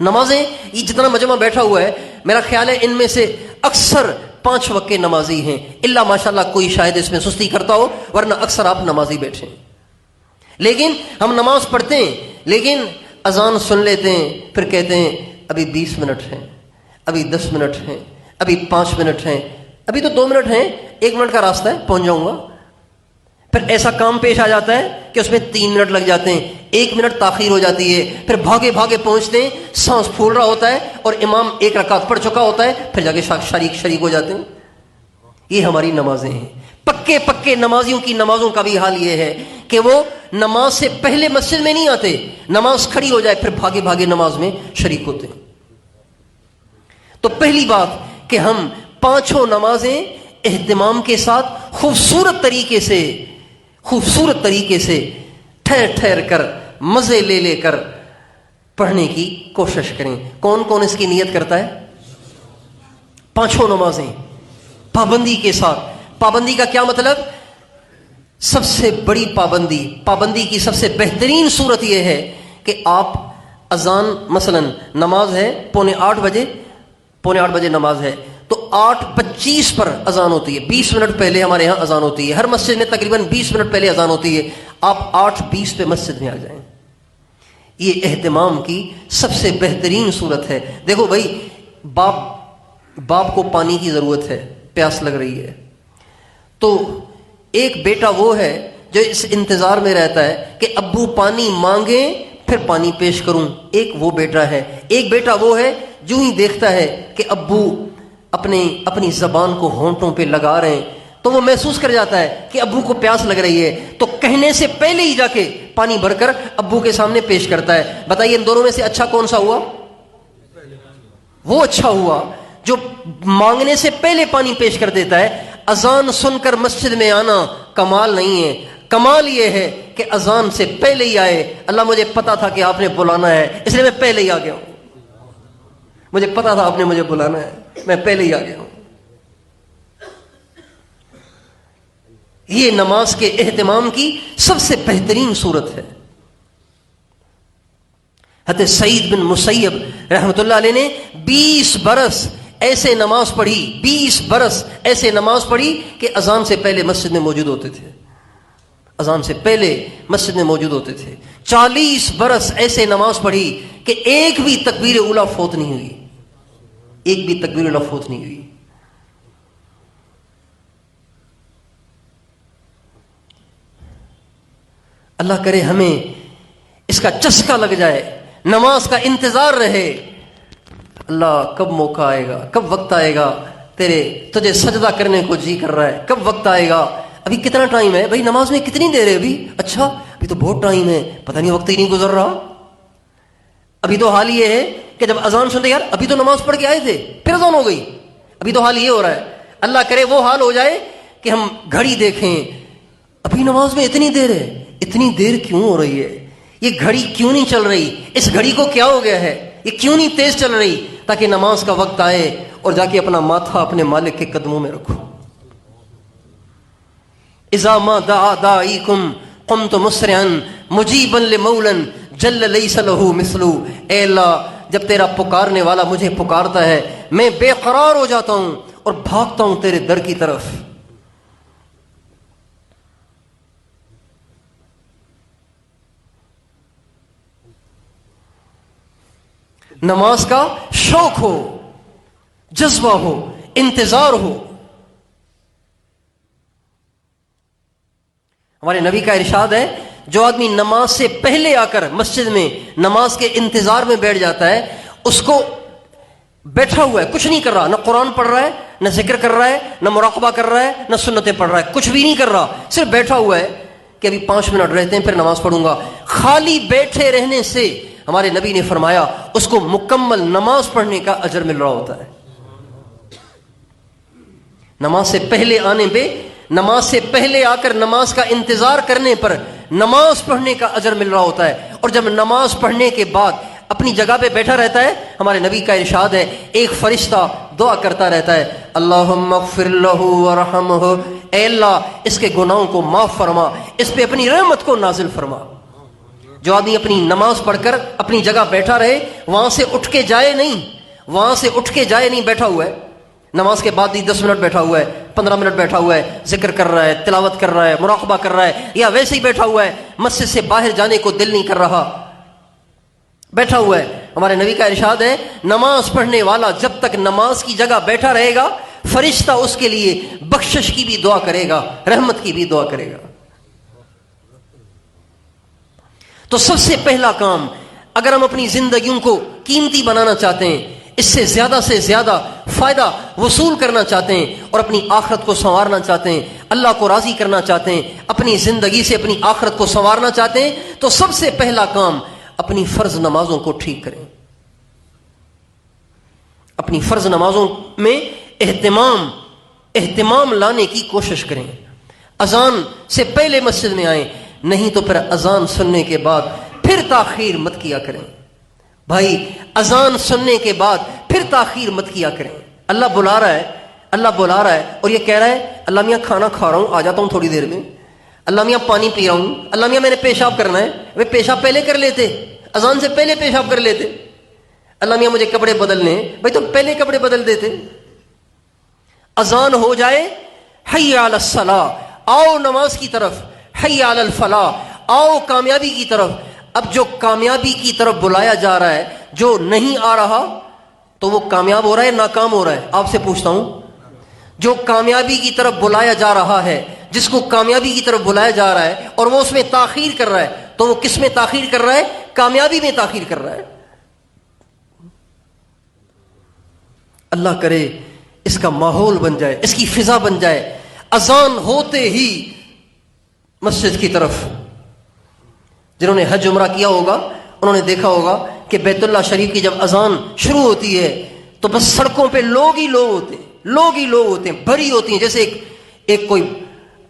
نمازیں، یہ جتنا مجمع بیٹھا ہوا ہے میرا خیال ہے ان میں سے اکثر 5 وقت کے نمازی ہیں، الا ماشاءاللہ کوئی شاید اس میں سستی کرتا ہو، ورنہ اکثر آپ نمازی بیٹھے ہیں. لیکن ہم نماز پڑھتے ہیں، لیکن اذان سن لیتے ہیں، پھر کہتے ہیں ابھی 20 منٹ ہیں، ابھی 10 منٹ ہیں، ابھی 5 منٹ ہیں، ابھی تو 2 منٹ ہیں، 1 منٹ کا راستہ ہے پہنچ جاؤں گا. پھر ایسا کام پیش آ جاتا ہے کہ اس میں 3 منٹ لگ جاتے ہیں، 1 منٹ تاخیر ہو جاتی ہے، پھر بھاگے بھاگے پہنچتے ہیں، سانس پھول رہا ہوتا ہے اور امام 1 رکعت پڑھ چکا ہوتا ہے، پھر جا کے شریک ہو جاتے ہیں. یہ ہماری نمازیں ہیں. پکے نمازیوں کی نمازوں کا بھی حال یہ ہے کہ وہ نماز سے پہلے مسجد میں نہیں آتے، نماز کھڑی ہو جائے پھر بھاگے بھاگے نماز میں شریک ہوتے ہیں. تو پہلی بات کہ ہم 5 نمازیں اہتمام کے ساتھ خوبصورت طریقے سے ٹھہر کر مزے لے کر پڑھنے کی کوشش کریں. کون کون اس کی نیت کرتا ہے؟ 5 نمازیں پابندی کے ساتھ. پابندی کا کیا مطلب؟ سب سے بڑی پابندی کی سب سے بہترین صورت یہ ہے کہ آپ اذان، مثلا نماز ہے 7:45 بجے نماز ہے تو 8:25 پر اذان ہوتی ہے، 20 منٹ پہلے ہمارے یہاں اذان ہوتی ہے، ہر مسجد میں تقریباً 20 منٹ پہلے اذان ہوتی ہے. آپ 8:20 پہ مسجد میں آ جائیں. یہ اہتمام کی سب سے بہترین صورت ہے. دیکھو بھائی، باپ کو پانی کی ضرورت ہے، پیاس لگ رہی ہے، تو ایک بیٹا وہ ہے جو اس انتظار میں رہتا ہے کہ ابو پانی مانگیں پھر پانی پیش کروں. ایک وہ بیٹا ہے. ایک بیٹا وہ ہے جو ہی دیکھتا ہے کہ ابو اپنی زبان کو ہونٹوں پہ لگا رہے ہیں تو وہ محسوس کر جاتا ہے کہ ابو کو پیاس لگ رہی ہے، تو کہنے سے پہلے ہی جا کے پانی بھر کر ابو کے سامنے پیش کرتا ہے. بتائیے ان دونوں میں سے اچھا کون سا ہوا؟ وہ اچھا ہوا جو مانگنے سے پہلے پانی پیش کر دیتا ہے. اذان سن کر مسجد میں آنا کمال نہیں ہے، کمال یہ ہے کہ اذان سے پہلے ہی آئے. اللہ مجھے پتا تھا کہ آپ نے بلانا ہے اس لیے میں پہلے ہی آ گیا ہوں. مجھے پتا تھا آپ نے مجھے بلانا ہے، میں پہلے ہی آ گیا ہوں. یہ نماز کے اہتمام کی سب سے بہترین صورت ہے. حضرت سعید بن مسیب رحمۃ اللہ علیہ نے 20 برس ایسے نماز پڑھی کہ اذان سے پہلے مسجد میں موجود ہوتے تھے. 40 برس ایسے نماز پڑھی کہ ایک بھی تکبیر اولیٰ فوت نہیں ہوئی. اللہ کرے ہمیں اس کا چسکا لگ جائے، نماز کا انتظار رہے. اللہ کب موقع آئے گا، کب وقت آئے گا، تجھے سجدہ کرنے کو جی کر رہا ہے، کب وقت آئے گا. ابھی کتنا ٹائم ہے بھائی، نماز میں کتنی دیر ہے ابھی؟ اچھا ابھی تو بہت ٹائم ہے، پتہ نہیں وقت ہی نہیں گزر رہا. ابھی تو حال یہ ہے کہ جب اذان سنتے یار ابھی تو نماز پڑھ کے آئے تھے پھر اذان ہو گئی. ابھی تو حال یہ ہو رہا ہے. اللہ کرے وہ حال ہو جائے کہ ہم گھڑی دیکھیں، ابھی نماز میں اتنی دیر ہے. اتنی دیر کیوں ہو رہی ہے؟ یہ گھڑی کیوں نہیں چل رہی؟ اس گھڑی کو کیا ہو گیا ہے؟ یہ کیوں نہیں تیز چل رہی؟ تاکہ نماز کا وقت آئے اور جا کے اپنا ماتھا اپنے مالک کے قدموں میں رکھو. اذا ما دعا داعیکم قمت مسرعا مجیبا لمولا جل لیس له مثل. اے اللہ جب تیرا پکارنے والا مجھے پکارتا ہے میں بے قرار ہو جاتا ہوں اور بھاگتا ہوں تیرے در کی طرف. نماز کا شوق ہو، جذبہ ہو، انتظار ہو. ہمارے نبی کا ارشاد ہے جو آدمی نماز سے پہلے آ کر مسجد میں نماز کے انتظار میں بیٹھ جاتا ہے، اس کو بیٹھا ہوا ہے، کچھ نہیں کر رہا، نہ قرآن پڑھ رہا ہے، نہ ذکر کر رہا ہے، نہ مراقبہ کر رہا ہے، نہ سنتیں پڑھ رہا ہے، کچھ بھی نہیں کر رہا، صرف بیٹھا ہوا ہے کہ ابھی 5 منٹ رہتے ہیں پھر نماز پڑھوں گا. خالی بیٹھے رہنے سے ہمارے نبی نے فرمایا اس کو مکمل نماز پڑھنے کا اجر مل رہا ہوتا ہے. نماز سے پہلے آنے پہ، نماز سے پہلے آ کر نماز کا انتظار کرنے پر نماز پڑھنے کا اجر مل رہا ہوتا ہے. اور جب نماز پڑھنے کے بعد اپنی جگہ پہ بیٹھا رہتا ہے، ہمارے نبی کا ارشاد ہے ایک فرشتہ دعا کرتا رہتا ہے، اللہم اغفر لہ ورحمہ، اے اللہ اس کے گناہوں کو معاف فرما، اس پہ اپنی رحمت کو نازل فرما۔ جو آدمی اپنی نماز پڑھ کر اپنی جگہ بیٹھا رہے، وہاں سے اٹھ کے جائے نہیں، وہاں سے اٹھ کے جائے نہیں، بیٹھا ہوا ہے، نماز کے بعد بھی 10 منٹ بیٹھا ہوا ہے، 15 منٹ بیٹھا ہوا ہے، ذکر کر رہا ہے، تلاوت کر رہا ہے، مراقبہ کر رہا ہے، یا ویسے ہی بیٹھا ہوا ہے، مسجد سے باہر جانے کو دل نہیں کر رہا، بیٹھا ہوا ہے۔ ہمارے نبی کا ارشاد ہے نماز پڑھنے والا جب تک نماز کی جگہ بیٹھا رہے گا، فرشتہ اس کے لیے بخشش کی بھی دعا کرے گا، رحمت کی بھی دعا کرے گا۔ تو سب سے پہلا کام، اگر ہم اپنی زندگیوں کو قیمتی بنانا چاہتے ہیں، اس سے زیادہ فائدہ وصول کرنا چاہتے ہیں اور اپنی آخرت کو سنوارنا چاہتے ہیں، اللہ کو راضی کرنا چاہتے ہیں، اپنی زندگی سے اپنی آخرت کو سنوارنا چاہتے ہیں، تو سب سے پہلا کام اپنی فرض نمازوں کو ٹھیک کریں۔ اپنی فرض نمازوں میں اہتمام لانے کی کوشش کریں۔ اذان سے پہلے مسجد میں آئیں، نہیں تو پھر اذان سننے کے بعد پھر تاخیر مت کیا کریں۔ بھائی اذان سننے کے بعد پھر تاخیر مت کیا کریں۔ اللہ بلا رہا ہے اور یہ کہہ رہا ہے اللہ میاں کھانا کھا رہا ہوں، آ جاتا ہوں تھوڑی دیر میں، اللہ میاں پانی پی رہا ہوں، اللہ میاں میں نے پیشاب کرنا ہے، وہ پیشاب پہلے کر لیتے، اذان سے پہلے پیشاب کر لیتے، اللہ میاں مجھے کپڑے بدلنے ہیں، بھائی تم پہلے کپڑے بدل دیتے۔ اذان ہو جائے، حی علی الصلاۃ، آؤ نماز کی طرف، حی علی الفلاح، آؤ کامیابی کی طرف۔ اب جو کامیابی کی طرف بلایا جا رہا ہے، جو نہیں آ رہا تو وہ کامیاب ہو رہا ہے ناکام ہو رہا ہے؟ آپ سے پوچھتا ہوں، جو کامیابی کی طرف بلایا جا رہا ہے، جس کو کامیابی کی طرف بلایا جا رہا ہے اور وہ اس میں تاخیر کر رہا ہے، تو وہ کس میں تاخیر کر رہا ہے؟ کامیابی میں تاخیر کر رہا ہے۔ اللہ کرے اس کا ماحول بن جائے، اس کی فضا بن جائے، اذان ہوتے ہی مسجد کی طرف۔ جنہوں نے حج عمرہ کیا ہوگا انہوں نے دیکھا ہوگا کہ بیت اللہ شریف کی جب اذان شروع ہوتی ہے تو بس سڑکوں پہ لوگ ہی لوگ ہوتے ہیں، بھری ہوتی ہیں، جیسے ایک کوئی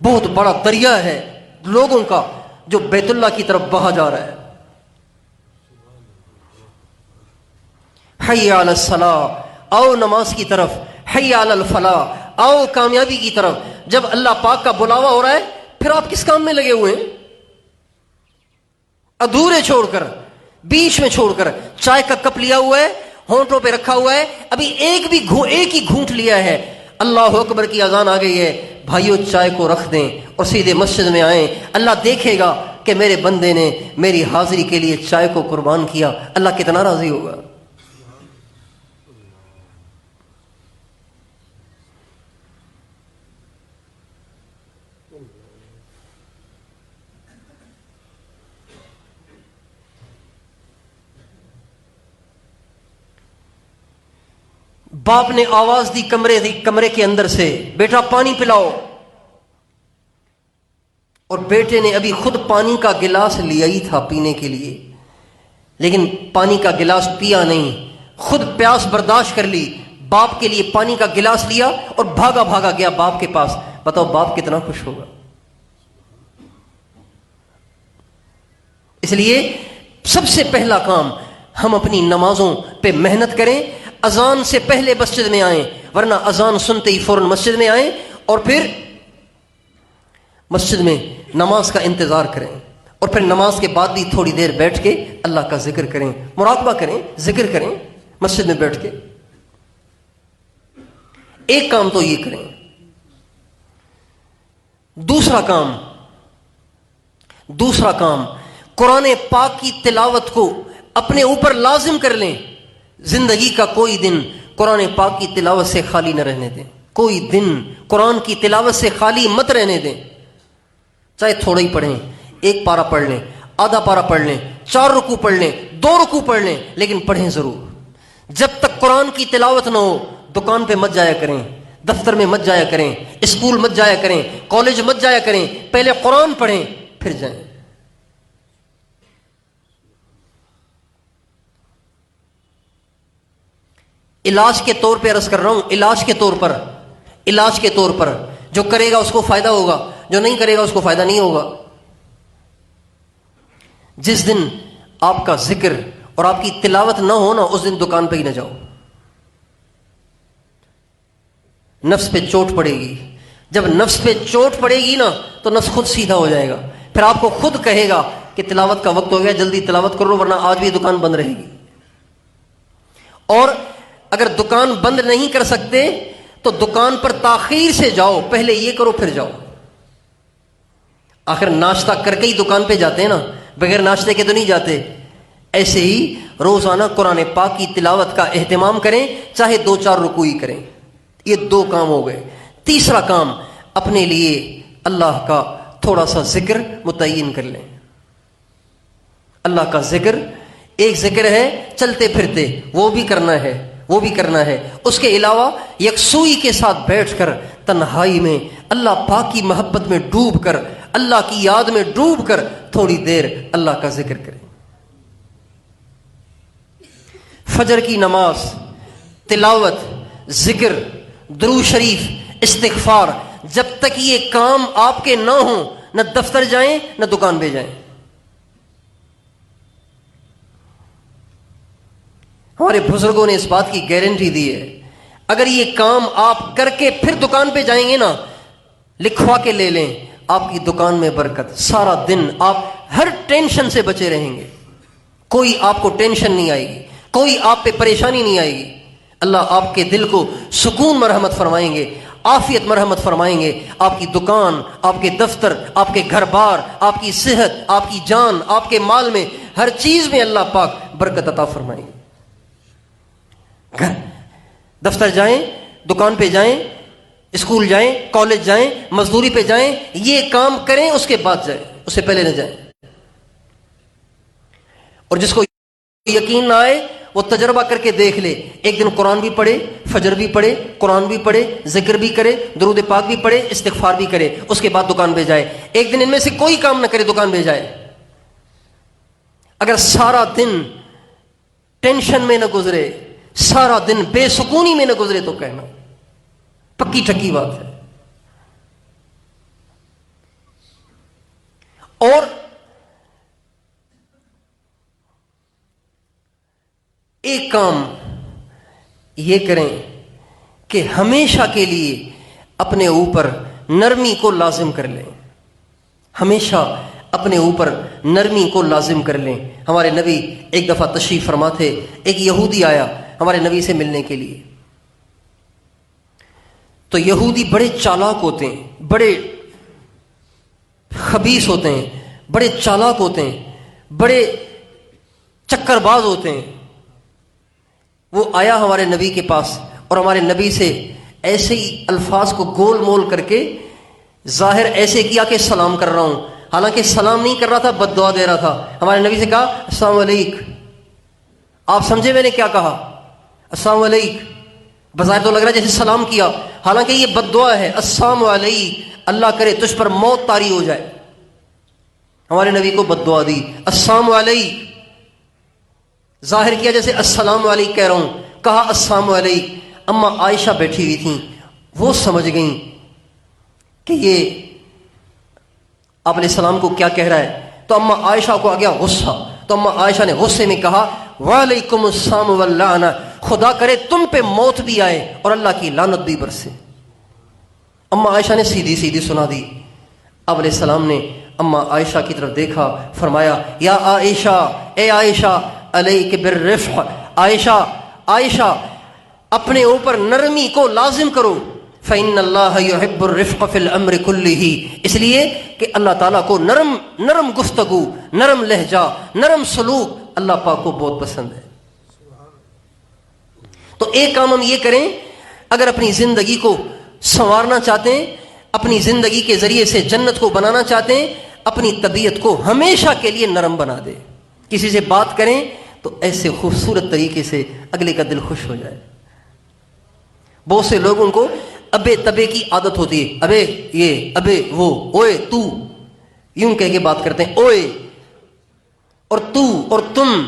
بہت بڑا دریا ہے لوگوں کا جو بیت اللہ کی طرف بہا جا رہا ہے۔ حی علی الصلاۃ، آؤ نماز کی طرف، حی علی الفلاح، آؤ کامیابی کی طرف۔ جب اللہ پاک کا بلاوا ہو رہا ہے پھر آپ کس کام میں لگے ہوئے ہیں؟ ادھورے چھوڑ کر، بیچ میں چھوڑ کر، چائے کا کپ لیا ہوا ہے، ہونٹوں پہ رکھا ہوا ہے، ابھی ایک ہی گھونٹ لیا ہے، اللہ اکبر کی اذان آ گئی ہے، بھائیو چائے کو رکھ دیں اور سیدھے مسجد میں آئیں۔ اللہ دیکھے گا کہ میرے بندے نے میری حاضری کے لیے چائے کو قربان کیا، اللہ کتنا راضی ہوگا۔ باپ نے آواز دی کمرے کے اندر سے، بیٹا پانی پلاؤ، اور بیٹے نے ابھی خود پانی کا گلاس لیا ہی تھا پینے کے لیے، لیکن پانی کا گلاس پیا نہیں، خود پیاس برداشت کر لی، باپ کے لیے پانی کا گلاس لیا اور بھاگا گیا باپ کے پاس۔ بتاؤ باپ کتنا خوش ہوگا۔ اس لیے سب سے پہلا کام ہم اپنی نمازوں پہ محنت کریں، اذان سے پہلے مسجد میں آئیں، ورنہ اذان سنتے ہی فوراً مسجد میں آئیں اور پھر مسجد میں نماز کا انتظار کریں، اور پھر نماز کے بعد بھی تھوڑی دیر بیٹھ کے اللہ کا ذکر کریں، مراقبہ کریں، ذکر کریں مسجد میں بیٹھ کے۔ ایک کام تو یہ کریں۔ دوسرا کام قرآن پاک کی تلاوت کو اپنے اوپر لازم کر لیں۔ زندگی کا کوئی دن قرآن پاک کی تلاوت سے خالی نہ رہنے دیں، کوئی دن قرآن کی تلاوت سے خالی مت رہنے دیں، چاہے تھوڑا ہی پڑھیں، 1 پارہ پڑھ لیں، آدھا پارہ پڑھ لیں، 4 رکوع پڑھ لیں، 2 رکوع پڑھ لیں، لیکن پڑھیں ضرور۔ جب تک قرآن کی تلاوت نہ ہو دکان پہ مت جایا کریں، دفتر میں مت جایا کریں، اسکول مت جایا کریں، کالج مت جایا کریں، پہلے قرآن پڑھیں پھر جائیں۔ علاج کے طور پہ عرض کر رہا ہوں، علاج کے طور پر جو کرے گا اس کو فائدہ ہوگا، جو نہیں کرے گا اس کو فائدہ نہیں ہوگا۔ جس دن آپ کا ذکر اور آپ کی تلاوت نہ ہو نا، اس دن دکان پہ ہی نہ جاؤ، نفس پہ چوٹ پڑے گی. جب نفس پہ چوٹ پڑے گی نا تو نفس خود سیدھا ہو جائے گا، پھر آپ کو خود کہے گا کہ تلاوت کا وقت ہو گیا، جلدی تلاوت کر لو ورنہ آج بھی دکان بند رہے گی. اور اگر دکان بند نہیں کر سکتے تو دکان پر تاخیر سے جاؤ، پہلے یہ کرو پھر جاؤ. آخر ناشتہ کر کے ہی دکان پہ جاتے ہیں نا، بغیر ناشتے کے تو نہیں جاتے. ایسے ہی روزانہ قرآن پاک کی تلاوت کا اہتمام کریں، چاہے 2-4 رکوع ہی کریں. یہ 2 کام ہو گئے. تیسرا کام، اپنے لیے اللہ کا تھوڑا سا ذکر متعین کر لیں. اللہ کا ذکر، ایک ذکر ہے چلتے پھرتے، وہ بھی کرنا ہے، وہ بھی کرنا ہے. اس کے علاوہ یکسوئی کے ساتھ بیٹھ کر تنہائی میں اللہ پاک کی محبت میں ڈوب کر، اللہ کی یاد میں ڈوب کر تھوڑی دیر اللہ کا ذکر کریں. فجر کی نماز، تلاوت، ذکر، درود شریف، استغفار، جب تک یہ کام آپ کے نہ ہوں نہ دفتر جائیں نہ دکان پہ جائیں. ہمارے بزرگوں نے اس بات کی گارنٹی دی ہے، اگر یہ کام آپ کر کے پھر دکان پہ جائیں گے نا، لکھوا کے لے لیں، آپ کی دکان میں برکت. سارا دن آپ ہر ٹینشن سے بچے رہیں گے، کوئی آپ کو ٹینشن نہیں آئے گی، کوئی آپ پہ پریشانی نہیں آئے گی. اللہ آپ کے دل کو سکون مرحمت فرمائیں گے، عافیت مرحمت فرمائیں گے. آپ کی دکان، آپ کے دفتر، آپ کے گھر بار، آپ کی صحت، آپ کی جان، آپ کے مال میں، ہر چیز میں اللہ پاک برکت عطا فرمائیں گے. گھر دفتر جائیں، دکان پہ جائیں، اسکول جائیں، کالج جائیں، مزدوری پہ جائیں، یہ کام کریں اس کے بعد جائیں، اس سے پہلے نہ جائیں. اور جس کو یقین نہ آئے وہ تجربہ کر کے دیکھ لے، ایک دن قرآن بھی پڑھے، فجر بھی پڑھے، قرآن بھی پڑھے، ذکر بھی کرے، درود پاک بھی پڑھے، استغفار بھی کرے، اس کے بعد دکان پہ جائے. ایک دن ان میں سے کوئی کام نہ کرے، دکان پہ جائے. اگر سارا دن ٹینشن میں نہ گزرے، سارا دن بے سکونی میں نہ گزرے تو کہنا پکی ٹھکی بات ہے. اور ایک کام یہ کریں کہ ہمیشہ کے لیے اپنے اوپر نرمی کو لازم کر لیں. ہمیشہ اپنے اوپر نرمی کو لازم کر لیں. ہمارے نبی ایک دفعہ تشریف فرما تھے، ایک یہودی آیا ہمارے نبی سے ملنے کے لیے. تو یہودی بڑے چالاک ہوتے ہیں، بڑے خبیث ہوتے ہیں، بڑے چالاک ہوتے ہیں، بڑے چکر باز ہوتے ہیں. وہ آیا ہمارے نبی کے پاس اور ہمارے نبی سے ایسے ہی الفاظ کو گول مول کر کے ظاہر ایسے کیا کہ سلام کر رہا ہوں، حالانکہ سلام نہیں کر رہا تھا، بد دعا دے رہا تھا. ہمارے نبی سے کہا السلام علیکم. آپ سمجھے میں نے کیا کہا؟ السلام علیکم. بظاہر تو لگ رہا ہے جیسے سلام کیا، حالانکہ یہ بد دعا ہے. السلام علیکم، اللہ کرے تجھ پر موت طاری ہو جائے. ہمارے نبی کو بد دعا دی. السلام علیکم، ظاہر کیا جیسے السلام علیکم کہہ رہا ہوں، کہا السلام علیکم. اما عائشہ بیٹھی ہوئی تھیں، وہ سمجھ گئیں کہ یہ آپ علیہ السلام کو کیا کہہ رہا ہے. تو اما عائشہ کو آ گیا غصہ، تو اما عائشہ نے غصے میں کہا وعلیکم السلام واللعنہ، خدا کرے تم پہ موت بھی آئے اور اللہ کی لعنت بھی برسے. اما عائشہ نے سیدھی سیدھی سنا دی. آپ علیہ السلام نے اما عائشہ کی طرف دیکھا، فرمایا یا عائشہ، اے عائشہ، علیک بالرفق، عائشہ عائشہ اپنے اوپر نرمی کو لازم کرو. فإن اللہ یحب الرفق فی الامر کلہ، اس لیے کہ اللہ تعالیٰ کو نرم گفتگو، نرم لہجہ، نرم سلوک اللہ پاک کو بہت پسند ہے. تو ایک کام ہم یہ کریں، اگر اپنی زندگی کو سنوارنا چاہتے ہیں، اپنی زندگی کے ذریعے سے جنت کو بنانا چاہتے ہیں، اپنی طبیعت کو ہمیشہ کے لیے نرم بنا دے. کسی سے بات کریں تو ایسے خوبصورت طریقے سے اگلے کا دل خوش ہو جائے. بہت سے لوگوں کو ابے تبے کی عادت ہوتی ہے، ابے یہ، ابے وہ، اوئے تو، یوں کہہ کے بات کرتے ہیں. اوئے اور تو اور تم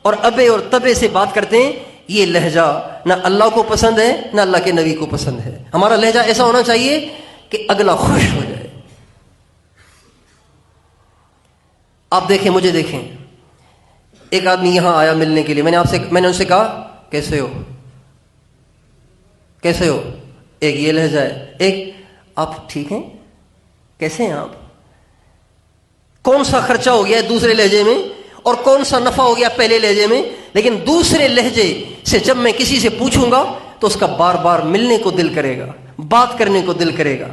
اور ابے اور تبے سے بات کرتے ہیں. یہ لہجہ نہ اللہ کو پسند ہے نہ اللہ کے نبی کو پسند ہے. ہمارا لہجہ ایسا ہونا چاہیے کہ اگلا خوش ہو جائے. آپ دیکھیں، مجھے دیکھیں، ایک آدمی یہاں آیا ملنے کے لیے، میں نے ان سے کہا کیسے ہو، کیسے ہو؟ ایک یہ لہجہ ہے، ایک آپ ٹھیک ہیں، کیسے ہیں آپ؟ کون سا خرچہ ہو گیا ہے دوسرے لہجے میں اور کون سا نفع ہو گیا پہلے لہجے میں، لیکن دوسرے لہجے سے جب میں کسی سے پوچھوں گا تو اس کا بار بار ملنے کو دل کرے گا، بات کرنے کو دل کرے گا،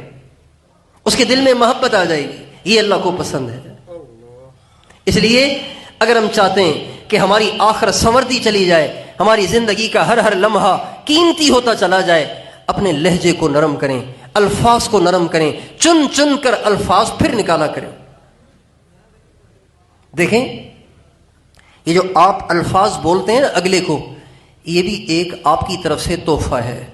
اس کے دل میں محبت آ جائے گی۔ یہ اللہ کو پسند ہے۔ اس لیے اگر ہم چاہتے ہیں کہ ہماری آخرت سنورتی چلی جائے، ہماری زندگی کا ہر ہر لمحہ قیمتی ہوتا چلا جائے، اپنے لہجے کو نرم کریں، الفاظ کو نرم کریں، چن چن کر الفاظ پھر نکالا کریں۔ دیکھیں یہ جو آپ الفاظ بولتے ہیں نا اگلے کو، یہ بھی ایک آپ کی طرف سے تحفہ ہے،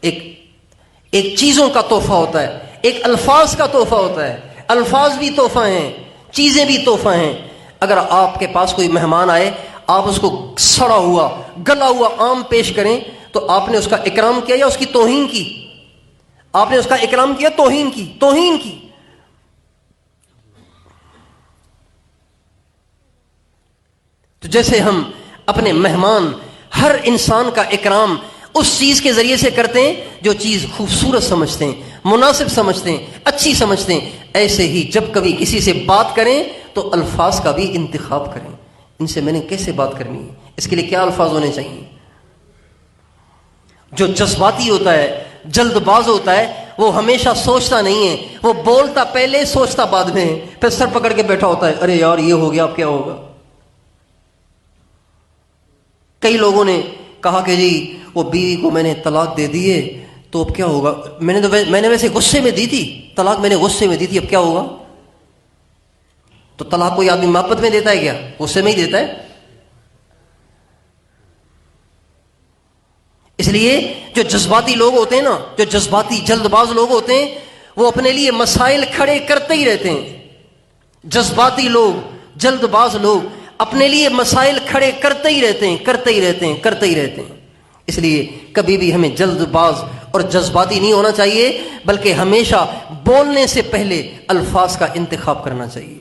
ایک چیزوں کا تحفہ ہوتا ہے، ایک الفاظ کا تحفہ ہوتا ہے۔ الفاظ بھی تحفہ ہیں، چیزیں بھی تحفہ ہیں۔ اگر آپ کے پاس کوئی مہمان آئے، آپ اس کو سڑا ہوا گلا ہوا آم پیش کریں تو آپ نے اس کا اکرام کیا یا اس کی توہین کی؟ آپ نے اس کا اکرام کیا، توہین کی، توہین کی۔ تو جیسے ہم اپنے مہمان، ہر انسان کا اکرام اس چیز کے ذریعے سے کرتے ہیں جو چیز خوبصورت سمجھتے ہیں، مناسب سمجھتے ہیں، اچھی سمجھتے ہیں، ایسے ہی جب کبھی کسی سے بات کریں تو الفاظ کا بھی انتخاب کریں۔ ان سے میں نے کیسے بات کرنی ہے، اس کے لیے کیا الفاظ ہونے چاہیے؟ جو جذباتی ہوتا ہے، جلد باز ہوتا ہے، وہ ہمیشہ سوچتا نہیں ہے، وہ بولتا پہلے سوچتا بعد میں، پھر سر پکڑ کے بیٹھا ہوتا ہے، ارے یار یہ ہو گیا اب کیا ہوگا۔ کئی لوگوں نے کہا کہ جی وہ بیوی کو میں نے طلاق دے دی ہے تو اب کیا ہوگا، میں نے ویسے غصے میں دی تھی طلاق، میں نے غصے میں دی تھی، اب کیا ہوگا؟ تو طلاق کوئی آدمی محبت میں دیتا ہے کیا؟ غصے میں ہی دیتا ہے۔ اس لیے جو جذباتی لوگ ہوتے ہیں نا، جو جذباتی جلد باز لوگ ہوتے ہیں، وہ اپنے لیے مسائل کھڑے کرتے ہی رہتے ہیں۔ جذباتی لوگ، جلد باز لوگ اپنے لیے مسائل کھڑے کرتے ہی رہتے ہیں، کرتے ہی رہتے ہیں، کرتے ہی رہتے ہیں۔ اس لیے کبھی بھی ہمیں جلد باز اور جذباتی نہیں ہونا چاہیے، بلکہ ہمیشہ بولنے سے پہلے الفاظ کا انتخاب کرنا چاہیے۔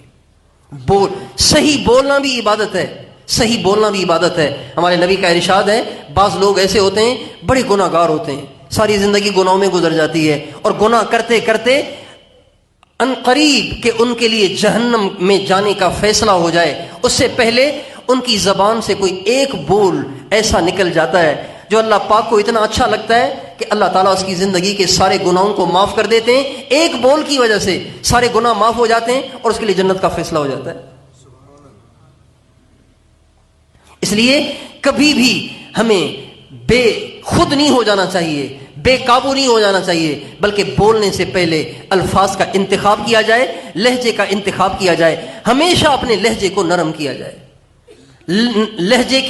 صحیح بولنا بھی عبادت ہے، صحیح بولنا بھی عبادت ہے۔ ہمارے نبی کا ارشاد ہے، بعض لوگ ایسے ہوتے ہیں بڑے گناہ گار ہوتے ہیں، ساری زندگی گناہوں میں گزر جاتی ہے، اور گناہ کرتے کرتے ان قریب کہ ان کے لیے جہنم میں جانے کا فیصلہ ہو جائے، اس سے پہلے ان کی زبان سے کوئی ایک بول ایسا نکل جاتا ہے جو اللہ پاک کو اتنا اچھا لگتا ہے کہ اللہ تعالیٰ اس کی زندگی کے سارے گناہوں کو معاف کر دیتے ہیں۔ ایک بول کی وجہ سے سارے گناہ معاف ہو جاتے ہیں اور اس کے لیے جنت کا فیصلہ ہو جاتا ہے۔ اس لیے کبھی بھی ہمیں بے خود نہیں ہو جانا چاہیے، بے قابو نہیں ہو جانا چاہیے، بلکہ بولنے سے پہلے الفاظ کا انتخاب کیا جائے، لہجے کا انتخاب کیا جائے، ہمیشہ اپنے لہجے کو نرم کیا جائے۔ لہجے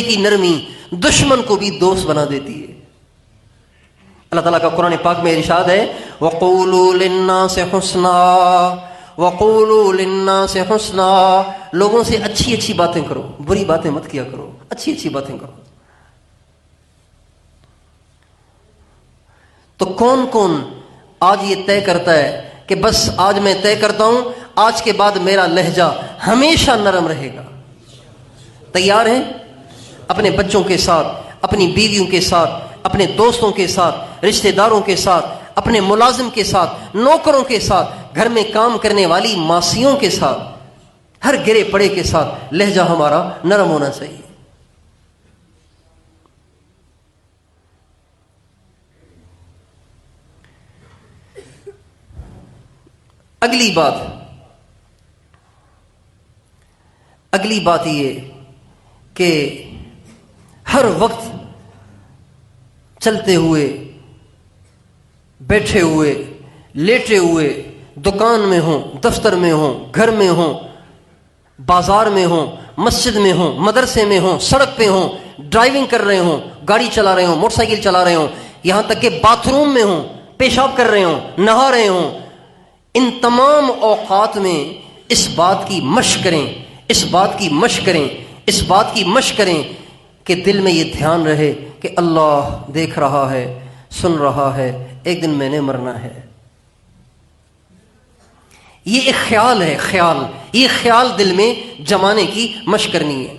کی نرمی دشمن کو بھی دوست بنا دیتی ہے۔ اللہ تعالیٰ کا قرآن پاک میں ارشاد ہے، وَقُولُوا لِلنَّاسِ حُسْنًا، وَقُولُوا لِلنَّاسِ حُسْنًا، لوگوں سے اچھی اچھی باتیں کرو، بری باتیں مت کیا کرو، اچھی اچھی باتیں کرو۔ تو کون کون آج یہ طے کرتا ہے کہ بس آج میں طے کرتا ہوں آج کے بعد میرا لہجہ ہمیشہ نرم رہے گا؟ تیار ہیں؟ اپنے بچوں کے ساتھ، اپنی بیویوں کے ساتھ، اپنے دوستوں کے ساتھ، رشتہ داروں کے ساتھ، اپنے ملازم کے ساتھ، نوکروں کے ساتھ، گھر میں کام کرنے والی ماسیوں کے ساتھ، ہر گرے پڑے کے ساتھ لہجہ ہمارا نرم ہونا چاہیے۔ اگلی بات یہ کہ ہر وقت چلتے ہوئے، بیٹھے ہوئے، لیٹے ہوئے، دکان میں ہوں، دفتر میں ہوں، گھر میں ہوں، بازار میں ہوں، مسجد میں ہوں، مدرسے میں ہوں، سڑک پہ ہوں، ڈرائیونگ کر رہے ہوں، گاڑی چلا رہے ہوں، موٹر سائیکل چلا رہے ہوں، یہاں تک کہ باتھ روم میں ہوں، پیشاب کر رہے ہوں، نہا رہے ہوں، ان تمام اوقات میں اس بات کی مشق کریں کہ دل میں یہ دھیان رہے کہ اللہ دیکھ رہا ہے، سن رہا ہے، ایک دن میں نے مرنا ہے۔ یہ ایک خیال ہے، خیال، یہ خیال دل میں جمانے کی مشق کرنی ہے۔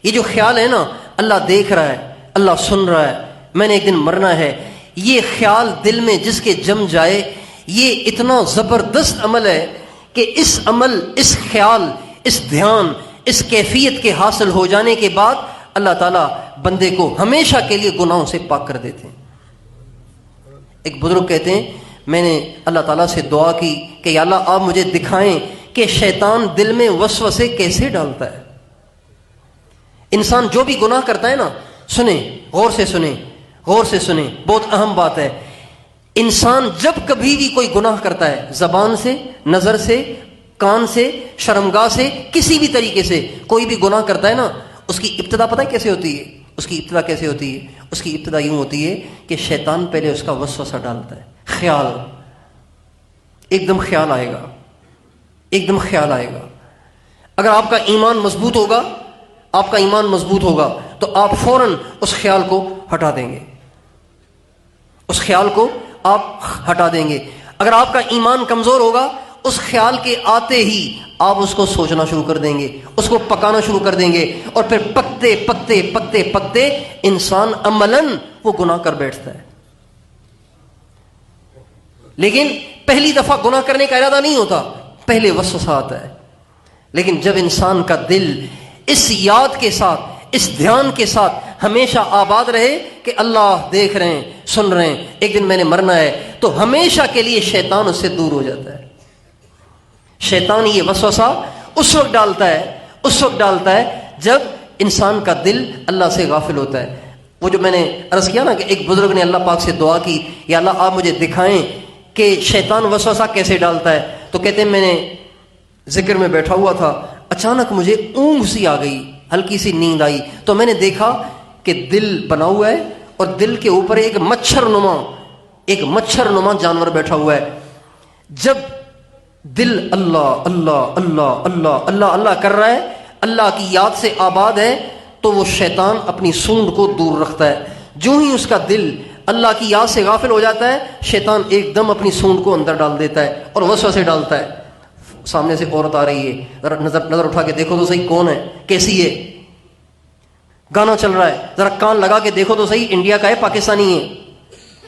یہ جو خیال ہے نا، اللہ دیکھ رہا ہے، اللہ سن رہا ہے، میں نے ایک دن مرنا ہے، یہ خیال دل میں جس کے جم جائے، یہ اتنا زبردست عمل ہے کہ اس عمل، اس خیال، اس دھیان، اس کیفیت کے حاصل ہو جانے کے بعد اللہ تعالیٰ بندے کو ہمیشہ کے لیے گناہوں سے پاک کر دیتے ہیں۔ ایک بزرگ کہتے ہیں میں نے اللہ تعالیٰ سے دعا کی کہ یا اللہ آپ مجھے دکھائیں کہ شیطان دل میں وسوسے کیسے ڈالتا ہے۔ انسان جو بھی گناہ کرتا ہے نا، سنیں، غور سے سنیں، غور سے سنیں، بہت اہم بات ہے۔ انسان جب کبھی بھی کوئی گناہ کرتا ہے، زبان سے، نظر سے، کان سے، شرمگاہ سے، کسی بھی طریقے سے کوئی بھی گناہ کرتا ہے نا، اس کی ابتدا پتہ ہے کیسے ہوتی ہے؟ اس کی ابتدا کیسے ہوتی ہے؟ اس کی ابتدا یوں ہوتی ہے کہ شیطان پہلے اس کا وسوسہ ڈالتا ہے، خیال، ایک دم خیال آئے گا، ایک دم خیال آئے گا۔ اگر آپ کا ایمان مضبوط ہوگا، آپ کا ایمان مضبوط ہوگا تو آپ فوراً اس خیال کو ہٹا دیں گے، اس خیال کو آپ ہٹا دیں گے۔ اگر آپ کا ایمان کمزور ہوگا، اس خیال کے آتے ہی آپ اس کو سوچنا شروع کر دیں گے، اس کو پکانا شروع کر دیں گے، اور پھر پکتے پکتے پکتے پکتے انسان عملاً وہ گناہ کر بیٹھتا ہے۔ لیکن پہلی دفعہ گناہ کرنے کا ارادہ نہیں ہوتا، پہلے وسوسہ آتا ہے۔ لیکن جب انسان کا دل اس یاد کے ساتھ، اس دھیان کے ساتھ ہمیشہ آباد رہے کہ اللہ دیکھ رہے ہیں، سن رہے ہیں، ایک دن میں نے مرنا ہے، تو ہمیشہ کے لیے شیطان اس سے دور ہو جاتا ہے۔ شیطان یہ وسوسہ اس وقت ڈالتا ہے جب انسان کا دل اللہ سے غافل ہوتا ہے۔ وہ جو میں نے عرض کیا نا کہ ایک بزرگ نے اللہ پاک سے دعا کی، یا اللہ آپ مجھے دکھائیں کہ شیطان وسوسہ کیسے ڈالتا ہے، تو کہتے ہیں میں نے ذکر میں بیٹھا ہوا تھا، اچانک مجھے اونگ سی آ گئی، ہلکی سی نیند آئی، تو میں نے دیکھا کہ دل بنا ہوا ہے اور دل کے اوپر ایک مچھر نما جانور بیٹھا ہوا ہے۔ جب دل اللہ اللہ اللہ اللہ اللہ اللہ کر رہا ہے، اللہ کی یاد سے آباد ہے، تو وہ شیطان اپنی سونڈ کو دور رکھتا ہے۔ جو ہی اس کا دل اللہ کی یاد سے غافل ہو جاتا ہے، شیطان ایک دم اپنی سونڈ کو اندر ڈال دیتا ہے اور وسوسے ڈالتا ہے۔ سامنے سے عورت آ رہی ہے، ذرا نظر اٹھا کے دیکھو تو صحیح کون ہے، کیسی ہے۔ گانا چل رہا ہے، ذرا کان لگا کے دیکھو تو صحیح انڈیا کا ہے پاکستانی ہے۔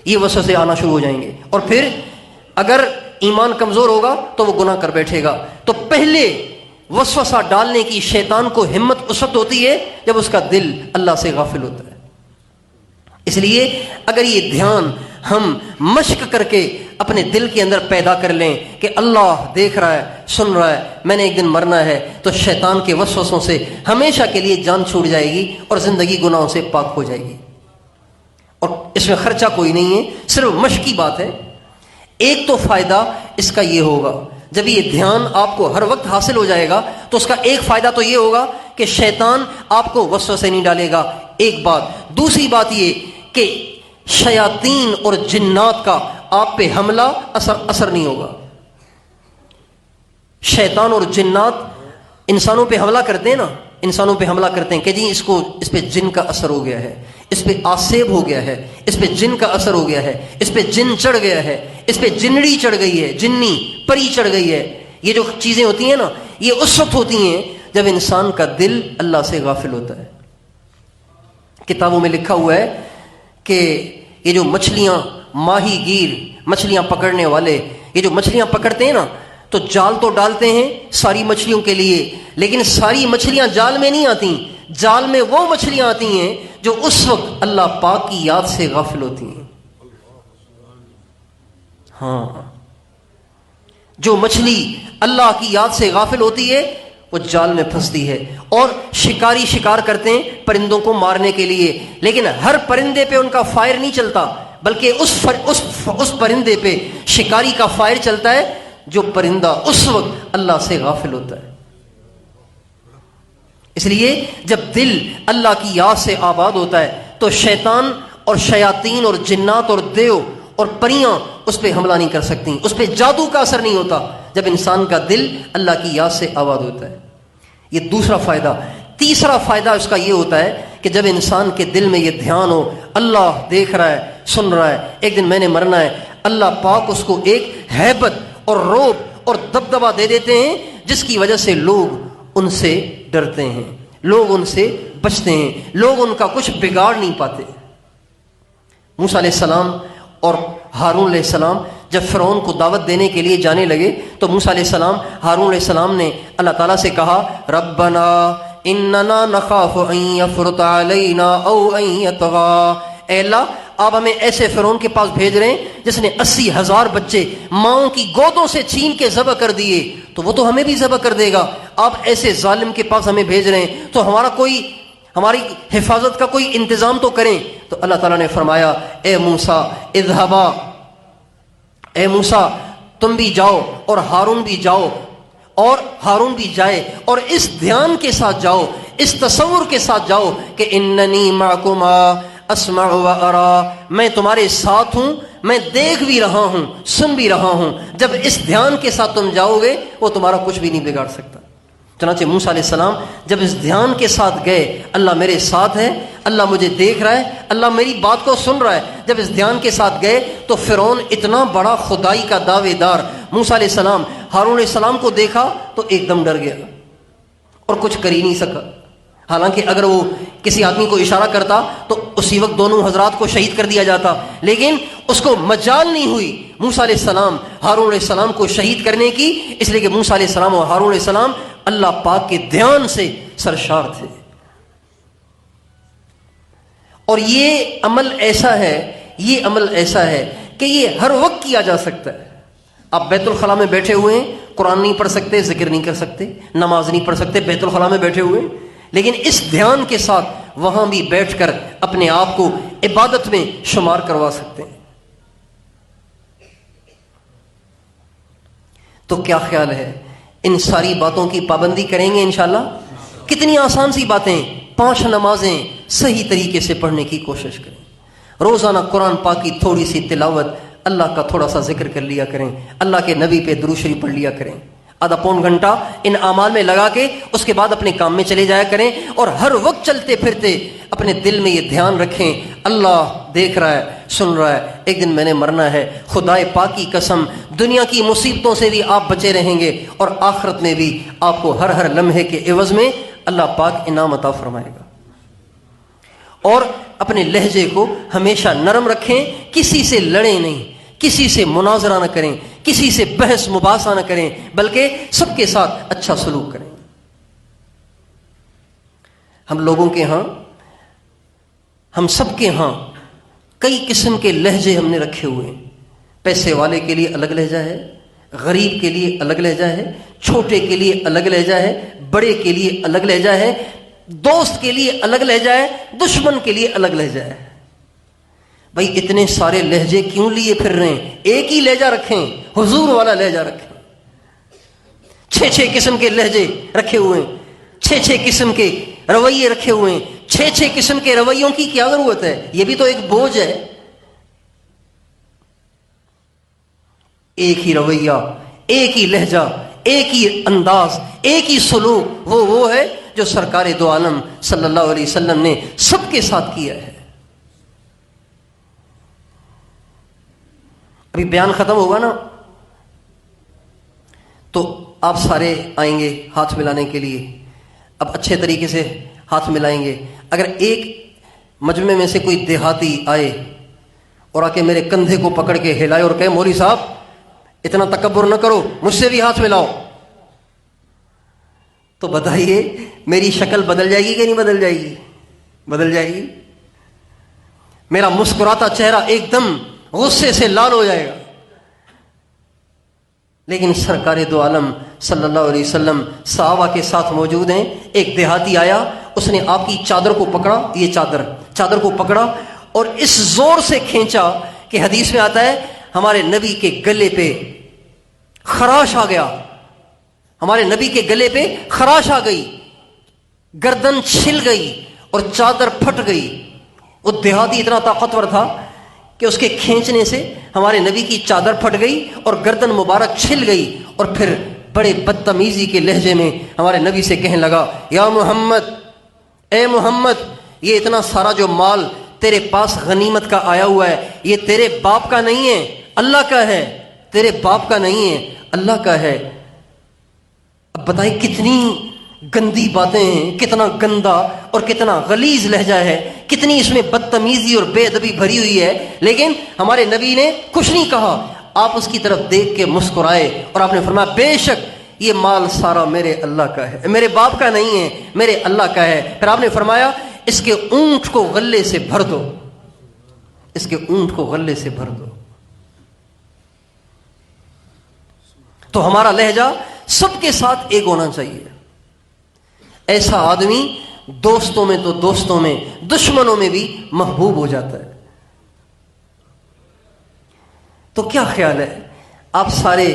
یہ وسوسے آنا شروع ہو جائیں گے، اور پھر اگر ایمان کمزور ہوگا تو وہ گناہ کر بیٹھے گا۔ تو پہلے وسوسہ ڈالنے کی شیطان کو ہمت اس وقت ہوتی ہے جب اس کا دل اللہ سے غافل ہوتا ہے۔ اس لیے اگر یہ دھیان ہم مشق کر کے اپنے دل کے اندر پیدا کر لیں کہ اللہ دیکھ رہا ہے، سن رہا ہے، میں نے ایک دن مرنا ہے، تو شیطان کے وسوسوں سے ہمیشہ کے لیے جان چھوٹ جائے گی اور زندگی گناہوں سے پاک ہو جائے گی۔ اور اس میں خرچہ کوئی نہیں ہے، صرف مشق کی بات ہے۔ ایک تو فائدہ اس کا یہ ہوگا، جب یہ دھیان آپ کو ہر وقت حاصل ہو جائے گا تو اس کا ایک فائدہ تو یہ ہوگا کہ شیطان آپ کو وسوسے نہیں ڈالے گا، ایک بات۔ دوسری بات یہ کہ شیاطین اور جنات کا آپ پہ حملہ اثر نہیں ہوگا۔ شیطان اور جنات انسانوں پہ حملہ کرتے ہیں نا، انسانوں پہ حملہ کرتے ہیں کہ جی اس پہ جن کا اثر ہو گیا ہے، اس پہ آسیب ہو گیا ہے، اس پہ جن کا اثر ہو گیا ہے، اس پہ جن چڑھ گیا ہے، اس پہ جنڑی چڑھ گئی ہے، جنی پری چڑھ گئی ہے۔ یہ جو چیزیں ہوتی ہیں نا، یہ اس وقت ہوتی ہیں جب انسان کا دل اللہ سے غافل ہوتا ہے۔ کتابوں میں لکھا ہوا ہے کہ یہ جو مچھلیاں، ماہی گیر، مچھلیاں پکڑنے والے، یہ جو مچھلیاں پکڑتے ہیں نا، تو جال تو ڈالتے ہیں ساری مچھلیوں کے لیے، لیکن ساری مچھلیاں جال میں نہیں آتی، جال میں وہ مچھلیاں آتی ہیں جو اس وقت اللہ پاک کی یاد سے غافل ہوتی ہیں۔ ہاں، جو مچھلی اللہ کی یاد سے غافل ہوتی ہے وہ جال میں پھنستی ہے۔ اور شکاری شکار کرتے ہیں پرندوں کو مارنے کے لیے، لیکن ہر پرندے پہ ان کا فائر نہیں چلتا، بلکہ اس پرندے پہ شکاری کا فائر چلتا ہے جو پرندہ اس وقت اللہ سے غافل ہوتا ہے۔ اس لیے جب دل اللہ کی یاد سے آباد ہوتا ہے تو شیطان اور شیاطین اور جنات اور دیو اور پریاں اس پہ حملہ نہیں کر سکتی، اس پہ جادو کا اثر نہیں ہوتا جب انسان کا دل اللہ کی یاد سے آباد ہوتا ہے۔ یہ دوسرا فائدہ۔ تیسرا فائدہ اس کا یہ ہوتا ہے کہ جب انسان کے دل میں یہ دھیان ہو، اللہ دیکھ رہا ہے، سن رہا ہے، ایک دن میں نے مرنا ہے، اللہ پاک اس کو ایک ہیبت اور رعب اور دبدبا دے دیتے ہیں جس کی وجہ سے لوگ ان سے ڈرتے ہیں، لوگ ان سے بچتے ہیں، لوگ ان کا کچھ بگاڑ نہیں پاتے۔ موسیٰ علیہ السلام اور ہارون علیہ السلام جب فرعون کو دعوت دینے کے لیے جانے لگے تو موسیٰ علیہ السلام، ہارون علیہ السلام نے اللہ تعالیٰ سے کہا ربنا اننا نخاف ان یفرط علینا او ان یطغی، اے اللہ آپ ہمیں ایسے فرعون کے پاس بھیج رہے ہیں جس نے 80,000 بچے ماؤں کی گودوں سے چھین کے ذبح کر دیے، تو وہ تو ہمیں بھی ذبح کر دے گا، آپ ایسے ظالم کے پاس ہمیں بھیج رہے ہیں تو ہماری حفاظت کا کوئی انتظام تو کریں۔ تو اللہ تعالیٰ نے فرمایا اے موسیٰ اذهبا، اے موسیٰ تم بھی جاؤ اور ہارون بھی جاؤ، اور ہارون بھی جائے، اور اس دھیان کے ساتھ جاؤ، اس تصور کے ساتھ جاؤ کہ اننی معکما اسمع و ارا، میں تمہارے ساتھ ہوں، میں دیکھ بھی رہا ہوں، سن بھی رہا ہوں۔ جب اس دھیان کے ساتھ تم جاؤ گے وہ تمہارا کچھ بھی نہیں بگاڑ سکتا۔ چنانچہ موسیٰ علیہ السلام جب اس دھیان کے ساتھ گئے، اللہ میرے ساتھ ہے، اللہ مجھے دیکھ رہا ہے، اللہ میری بات کو سن رہا ہے، جب اس دھیان کے ساتھ گئے تو فرعون اتنا بڑا خدائی کا دعوے دار موسیٰ علیہ السلام، ہارون علیہ السلام کو دیکھا تو ایک دم ڈر گیا اور کچھ کر ہی نہیں سکا۔ حالانکہ اگر وہ کسی آدمی کو اشارہ کرتا تو اسی وقت دونوں حضرات کو شہید کر دیا جاتا، لیکن اس کو مجال نہیں ہوئی موسیٰ علیہ السلام ہارون علیہ السلام کو شہید کرنے کی، اس لیے کہ موسیٰ علیہ السلام اور ہارون علیہ السلام اللہ پاک کے دھیان سے سرشار تھے۔ اور یہ عمل ایسا ہے کہ یہ ہر وقت کیا جا سکتا ہے۔ آپ بیت الخلاء میں بیٹھے ہوئے ہیں، قرآن نہیں پڑھ سکتے، ذکر نہیں کر سکتے، نماز نہیں پڑھ سکتے، بیت الخلاء میں بیٹھے ہوئے ہیں، لیکن اس دھیان کے ساتھ وہاں بھی بیٹھ کر اپنے آپ کو عبادت میں شمار کروا سکتے ہیں۔ تو کیا خیال ہے ان ساری باتوں کی پابندی کریں گے انشاءاللہ؟ کتنی آسان سی باتیں، 5 نمازیں صحیح طریقے سے پڑھنے کی کوشش کریں، روزانہ قرآن پاک کی تھوڑی سی تلاوت، اللہ کا تھوڑا سا ذکر کر لیا کریں، اللہ کے نبی پہ درود شریف پڑھ لیا کریں، آدھا پون گھنٹہ ان اعمال میں لگا کے اس کے بعد اپنے کام میں چلے جایا کریں، اور ہر وقت چلتے پھرتے اپنے دل میں یہ دھیان رکھیں اللہ دیکھ رہا ہے، سن رہا ہے، ایک دن میں نے مرنا ہے، خدائے پاک کی قسم دنیا کی مصیبتوں سے بھی آپ بچے رہیں گے اور آخرت میں بھی آپ کو ہر لمحے کے عوض میں اللہ پاک انعام عطا فرمائے گا۔ اور اپنے لہجے کو ہمیشہ نرم رکھیں، کسی سے لڑیں نہیں، کسی سے مناظرہ نہ کریں، کسی سے بحث مباحثہ نہ کریں، بلکہ سب کے ساتھ اچھا سلوک کریں۔ ہم سب کے ہاں کئی قسم کے لہجے ہم نے رکھے ہوئے ہیں۔ پیسے والے کے لیے الگ لہجہ ہے، غریب کے لیے الگ لہجہ ہے، چھوٹے کے لیے الگ لہجہ ہے، بڑے کے لیے الگ لہجہ ہے، دوست کے لیے الگ لہجہ ہے، دشمن کے لیے الگ لہجہ ہے۔ بھائی اتنے سارے لہجے کیوں لیے پھر رہے ہیں؟ ایک ہی لہجہ رکھیں، حضور والا لہجہ رکھیں۔ 6 قسم کے لہجے رکھے ہوئے ہیں، 6 قسم کے رویے رکھے ہوئے ہیں۔ 6 قسم کے رویوں کی کیا ضرورت ہے؟ یہ بھی تو ایک بوجھ ہے۔ ایک ہی رویہ، ایک ہی لہجہ، ایک ہی انداز، ایک ہی سلوک، وہ ہے جو سرکار دو عالم صلی اللہ علیہ وسلم نے سب کے ساتھ کیا ہے۔ ابھی بیان ختم ہوگا نا تو آپ سارے آئیں گے ہاتھ ملانے کے لیے، اب اچھے طریقے سے ہاتھ ملائیں گے۔ اگر ایک مجمع میں سے کوئی دیہاتی آئے اور آ کے میرے کندھے کو پکڑ کے ہلائے اور کہے مولوی صاحب اتنا تکبر نہ کرو، مجھ سے بھی ہاتھ ملاؤ، تو بتائیے میری شکل بدل جائے گی کہ نہیں بدل جائے گی؟ بدل جائے گی۔ میرا مسکراتا چہرہ ایک دم غصے سے لال ہو جائے گا۔ لیکن سرکار دو عالم صلی اللہ علیہ وسلم صحابہ کے ساتھ موجود ہیں۔ ایک دیہاتی آیا، اس نے آپ کی چادر کو پکڑا، یہ چادر کو پکڑا اور اس زور سے کھینچا کہ حدیث میں آتا ہے ہمارے نبی کے گلے پہ خراش آ گیا، ہمارے نبی کے گلے پہ خراش آ گئی، گردن چھل گئی اور چادر پھٹ گئی۔ وہ دیہاتی اتنا طاقتور تھا کہ اس کے کھینچنے سے ہمارے نبی کی چادر پھٹ گئی اور گردن مبارک چھل گئی، اور پھر بڑے بدتمیزی کے لہجے میں ہمارے نبی سے کہنے لگا یا محمد، اے محمد، یہ اتنا سارا جو مال تیرے پاس غنیمت کا آیا ہوا ہے یہ تیرے باپ کا نہیں ہے، اللہ کا ہے، تیرے باپ کا نہیں ہے، اللہ کا ہے۔ اب بتائیں کتنی گندی باتیں ہیں، کتنا گندا اور کتنا غلیظ لہجہ ہے، کتنی اس میں بدتمیزی اور بے ادبی بھری ہوئی ہے، لیکن ہمارے نبی نے کچھ نہیں کہا۔ آپ اس کی طرف دیکھ کے مسکرائے اور آپ نے فرمایا بے شک یہ مال سارا میرے اللہ کا ہے، میرے باپ کا نہیں ہے، میرے اللہ کا ہے۔ پھر آپ نے فرمایا اس کے اونٹ کو غلے سے بھر دو، اس کے اونٹ کو غلے سے بھر دو۔ تو ہمارا لہجہ سب کے ساتھ ایک ہونا چاہیے۔ ایسا آدمی دوستوں میں تو دوستوں میں، دشمنوں میں بھی محبوب ہو جاتا ہے۔ تو کیا خیال ہے، آپ سارے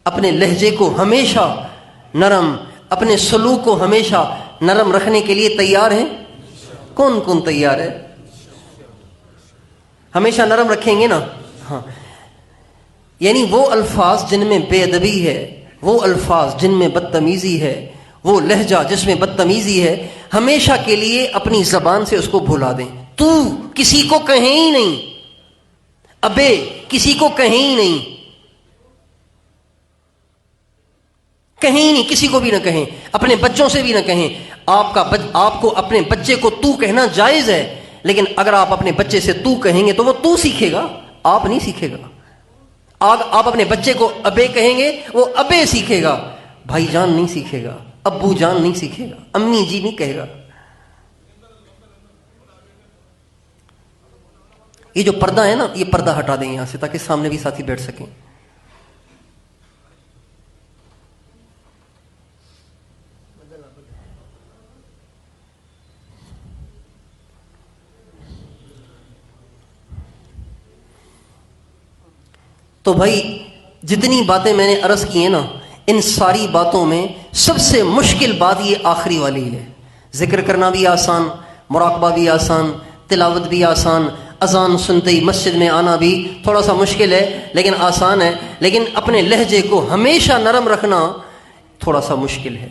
اپنے لہجے کو ہمیشہ نرم، اپنے سلوک کو ہمیشہ نرم رکھنے کے لیے تیار ہیں؟ کون کون تیار ہے؟ ہمیشہ نرم رکھیں گے نا؟ ہاں، یعنی وہ الفاظ جن میں بے ادبی ہے، وہ الفاظ جن میں بدتمیزی ہے، وہ لہجہ جس میں بدتمیزی ہے، ہمیشہ کے لیے اپنی زبان سے اس کو بھلا دیں۔ تو کسی کو کہیں ہی نہیں، ابے کسی کو کہیں ہی نہیں، کہیں ہی نہیں، کسی کو بھی نہ کہیں، اپنے بچوں سے بھی نہ کہیں۔ آپ کو اپنے بچے کو تو کہنا جائز ہے، لیکن اگر آپ اپنے بچے سے تو کہیں گے تو وہ تو سیکھے گا، آپ نہیں سیکھے گا۔ آپ اپنے بچے کو ابے کہیں گے، وہ ابے سیکھے گا، بھائی جان نہیں سیکھے گا، ابو جان نہیں سیکھے گا، امی جی نہیں کہے گا۔ یہ جو پردہ ہے نا، یہ پردہ ہٹا دیں یہاں سے تاکہ سامنے بھی ساتھی بیٹھ سکیں۔ تو بھائی جتنی باتیں میں نے عرض کی ہیں نا، ان ساری باتوں میں سب سے مشکل بات یہ آخری والی ہے۔ ذکر کرنا بھی آسان، مراقبہ بھی آسان، تلاوت بھی آسان، اذان سنتے ہی مسجد میں آنا بھی تھوڑا سا مشکل ہے لیکن آسان ہے، لیکن اپنے لہجے کو ہمیشہ نرم رکھنا تھوڑا سا مشکل ہے۔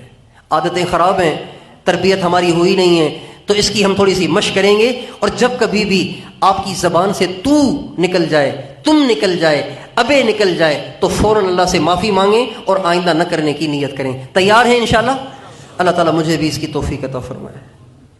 عادتیں خراب ہیں، تربیت ہماری ہوئی نہیں ہے، تو اس کی ہم تھوڑی سی مشق کریں گے، اور جب کبھی بھی آپ کی زبان سے تو نکل جائے، تم نکل جائے، ابے نکل جائے، تو فوراً اللہ سے معافی مانگیں اور آئندہ نہ کرنے کی نیت کریں۔ تیار ہیں انشاءاللہ؟ اللہ تعالیٰ مجھے بھی اس کی توفیق عطا فرمائے۔